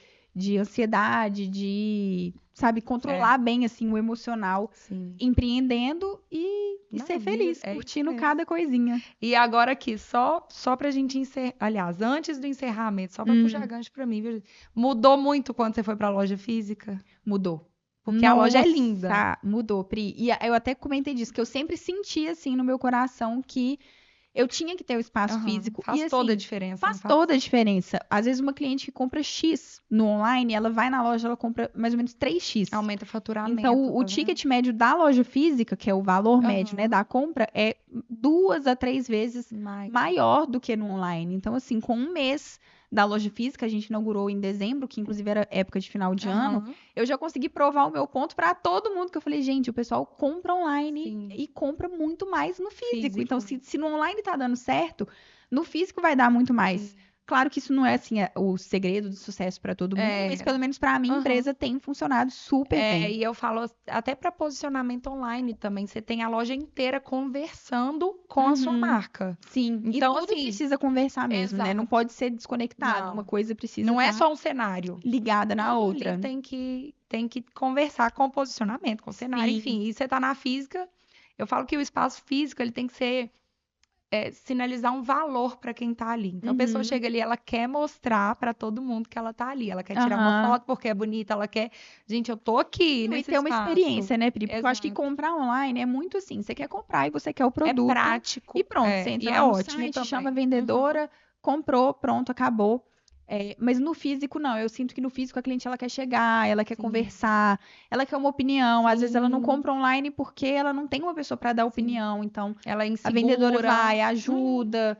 ansiedade, de, sabe, controlar bem, assim, o emocional, empreendendo e ser feliz, curtindo cada coisinha. E agora aqui, só pra gente encerrar, aliás, antes do encerramento, só pra puxar gancho pra mim, viu? Mudou muito quando você foi pra loja física? Mudou. Porque a loja é linda. Nossa, mudou, Pri. E eu até comentei disso, que eu sempre senti, assim, no meu coração que eu tinha que ter o espaço Aham, físico. Faz E, toda a assim, diferença. faz não toda a diferença. Às vezes uma cliente que compra X no online, ela vai na loja, ela compra mais ou menos 3X. Aumenta o faturamento. Então, o tá vendo? ticket médio da loja física, que é o valor médio, né, Aham. da compra, é 2 a 3 vezes Mas- maior do que no online. Então, assim, com um mês da loja física, a gente inaugurou em dezembro, que inclusive era época de final de ano, Aham. eu já consegui provar o meu ponto para todo mundo, que eu falei, gente, o pessoal compra online Sim. e compra muito mais no físico. Físico. Então, se no online tá dando certo, no físico vai dar muito mais. Sim. Claro que isso não é assim o segredo do sucesso para todo mundo, É. mas pelo menos para a minha Aham. empresa tem funcionado super bem. E eu falo até para posicionamento online também. Você tem a loja inteira conversando com a sua Uhum. marca. Sim, e Então, tudo assim, precisa conversar mesmo, né? Não exato. pode ser desconectado. Não. Uma coisa precisa Não é estar só um cenário. ligada na Tudo outra. ali tem que conversar com o posicionamento, com o cenário, Sim. enfim. E você tá na física. Eu falo que o espaço físico ele tem que ser sinalizar um valor para quem tá ali. Então a pessoa Uhum. chega ali, ela quer mostrar para todo mundo que ela tá ali. Ela quer tirar uma Aham. foto porque é bonita, ela quer, gente, eu tô aqui Não, e nesse ter uma espaço. experiência, né, Pri? Porque eu acho que Exato. comprar online é muito assim. Você quer comprar e você quer o É produto. prático. E pronto, É, você entra e lá é no ótimo site, também. chama a Uhum. vendedora, comprou, pronto, acabou. Mas no físico, não. Eu sinto que no físico a cliente ela quer chegar, ela quer Sim. conversar, ela quer uma opinião. Às vezes ela não Sim. compra online porque ela não tem uma pessoa para dar Sim. opinião. Então, Ela é a vendedora insegura. vai, ajuda.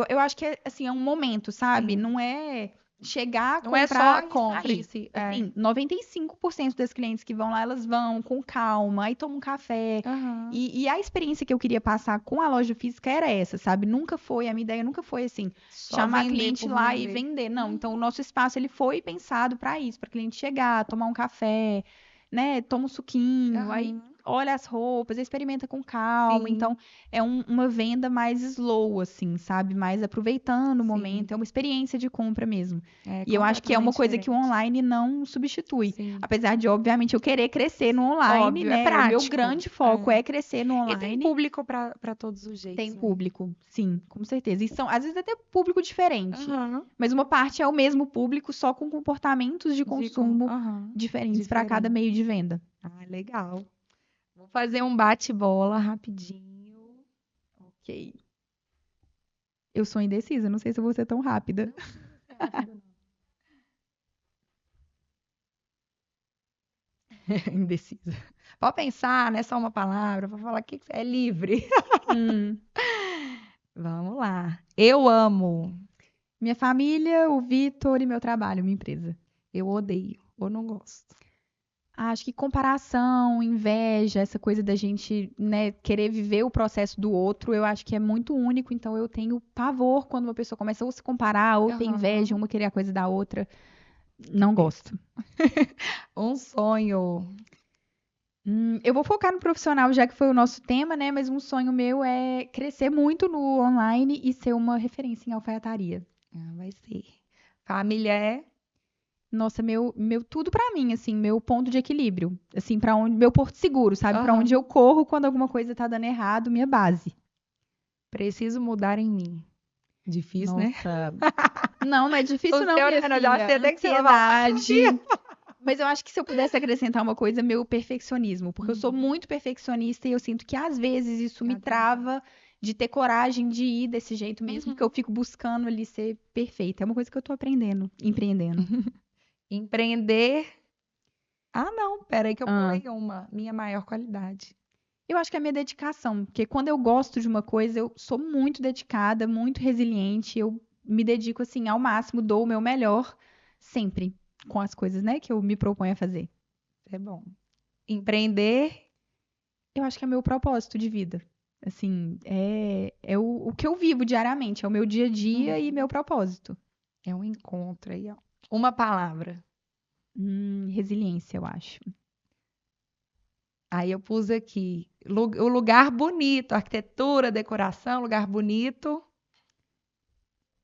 Eu acho que assim, é um momento, sabe? Sim. Não é chegar, Não é comprar só e compre. sair. Assim, 95% das clientes que vão lá, elas vão com calma, aí tomam um café. Aham. E a experiência que eu queria passar com a loja física era essa, sabe? Nunca foi, a minha ideia nunca foi assim, Só chamar a vender cliente por lá e vender. vender. Não, então o nosso espaço ele foi pensado para isso, para cliente chegar, tomar um café, né? Toma um suquinho, aí Aham. olha as roupas, experimenta com calma. Sim. Então é uma venda mais slow, assim, sabe? Mais aproveitando o Sim. momento, é uma experiência de compra mesmo. É E eu acho que é uma completamente coisa que o diferente. online não substitui. Sim. Apesar de, obviamente, eu querer crescer no online, Óbvio, né? é O meu prático. grande foco É. é crescer no E tem online. público para todos os jeitos, Tem né? público, sim, com certeza. E são, às vezes, até público diferente. Aham. Mas uma parte é o mesmo público, só com comportamentos de consumo Aham. diferentes para cada Diferente. meio de venda. Ah, legal. Vou fazer um bate-bola rapidinho. Ok. Eu sou indecisa, não sei se eu vou ser tão rápida. Indecisa. Pode pensar, não é só uma palavra, pode falar o que é livre. Hum. Vamos lá. Eu amo. Minha família, o Vitor e meu trabalho, minha empresa. Eu odeio ou não gosto. Acho que comparação, inveja, essa coisa da gente, né, querer viver o processo do outro, eu acho que é muito único, então eu tenho pavor quando uma pessoa começa ou se comparar, ou ter Aham. inveja, uma querer a coisa da outra. Não gosto. Um sonho. Eu vou focar no profissional, já que foi o nosso tema, né? Mas um sonho meu é crescer muito no online e ser uma referência em alfaiataria. Ah, vai ser. Família é. Nossa, meu tudo pra mim, assim, meu ponto de equilíbrio, assim, para onde meu porto seguro, sabe? Pra Aham. onde eu corro quando alguma coisa tá dando errado, minha base. Preciso mudar em mim. Difícil, né? Nossa. Não é difícil O não, seu, minha né? Eu já filha. sei até que você vai falar. Ansiedade. Mas eu acho que se eu pudesse acrescentar uma coisa, meu perfeccionismo, porque eu sou muito perfeccionista e eu sinto que às vezes isso me trava de ter coragem de ir desse jeito mesmo, porque eu fico buscando ali ser perfeita. É uma coisa que eu tô aprendendo, empreendendo. Empreender. Ah, não. Peraí que eu Ah. pulei uma. Minha maior qualidade. Eu acho que é a minha dedicação, porque quando eu gosto de uma coisa, eu sou muito dedicada, muito resiliente, eu me dedico assim ao máximo, dou o meu melhor sempre com as coisas, né, que eu me proponho a fazer. É bom. Empreender. Eu acho que é meu propósito de vida. Assim, é o que eu vivo diariamente, é o meu dia a dia e meu propósito. É um encontro aí, ó. Uma palavra. Resiliência, eu acho. Aí eu pus aqui. O lugar bonito. Arquitetura, decoração, lugar bonito.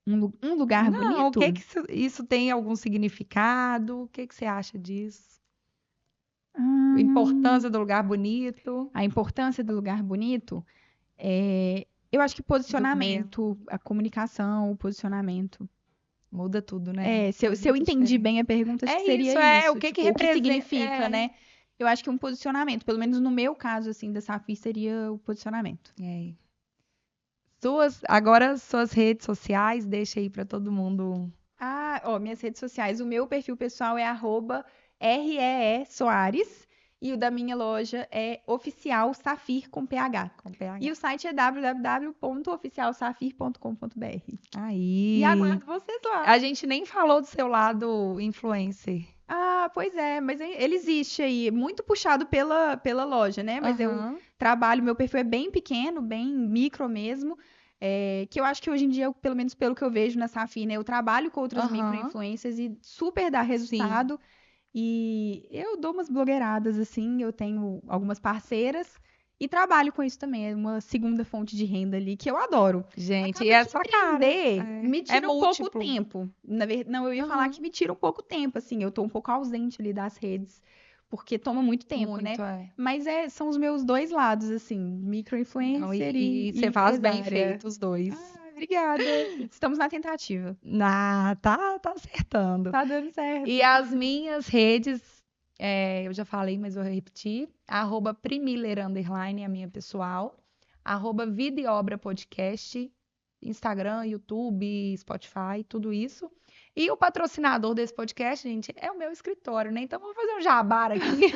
Um lugar Não, bonito? o que que isso tem algum significado? O que que você acha disso? A importância do lugar bonito. A importância do lugar bonito eu acho que posicionamento, a comunicação, o posicionamento. Muda tudo, né? Se eu entendi diferente. bem a pergunta, acho É que seria isso, isso. o que tipo, representa- significa, né? Eu acho que um posicionamento, pelo menos no meu caso, assim, da Safir, seria o posicionamento. É. Suas redes sociais, deixa aí pra todo mundo. Minhas redes sociais, o meu perfil pessoal é @REE Soares e o da minha loja é Oficial Safir com PH. Com PH. E o site é www.oficialsafir.com.br. Aí. E aguardo vocês lá. A gente nem falou do seu lado influencer. Pois é, mas ele existe aí, muito puxado pela loja, né? Mas eu Aham. trabalho, meu perfil é bem pequeno, bem micro mesmo, que eu acho que hoje em dia, pelo menos pelo que eu vejo na Safir, né? Eu trabalho com outras Aham. micro-influencers e super dá resultado. E eu dou umas blogueiradas, assim, eu tenho algumas parceiras e trabalho com isso também. É uma segunda fonte de renda ali que eu adoro. Gente, Acaba e é que sua cara. empreender me tira um pouco múltiplo. tempo. Não, eu ia falar Aham. que me tira um pouco tempo, assim. Eu tô um pouco ausente ali das redes, porque toma muito tempo, né? Muito, é. Mas são os meus dois lados, assim, Não, micro-influencer e você faz bem empresária. feito os dois. Obrigada. Estamos na tentativa. Tá acertando. Tá dando certo. E as minhas redes, eu já falei, mas vou repetir. @Primiller_, é a minha pessoal. @Vida e Obra Podcast. Instagram, YouTube, Spotify, tudo isso. E o patrocinador desse podcast, gente, é o meu escritório, né? Então, vou fazer um jabá aqui.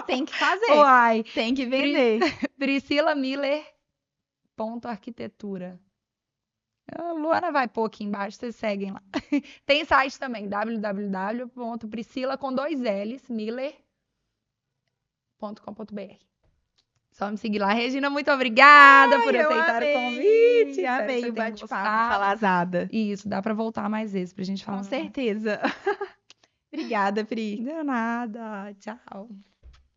Tem que fazer. Uai, Tem que vender. PriscilaMiller.arquitetura. A Luana vai pôr aqui embaixo, vocês seguem lá. Tem site também, www.priscila_miller.com.br. Só me seguir lá. Regina, muito obrigada por eu aceitar amei. o convite. Espero que Amei você o tenha bate-papo, gostado. falazada. Isso, dá pra voltar mais vezes pra gente falar. Com certeza. Obrigada, Pri. De nada. Tchau.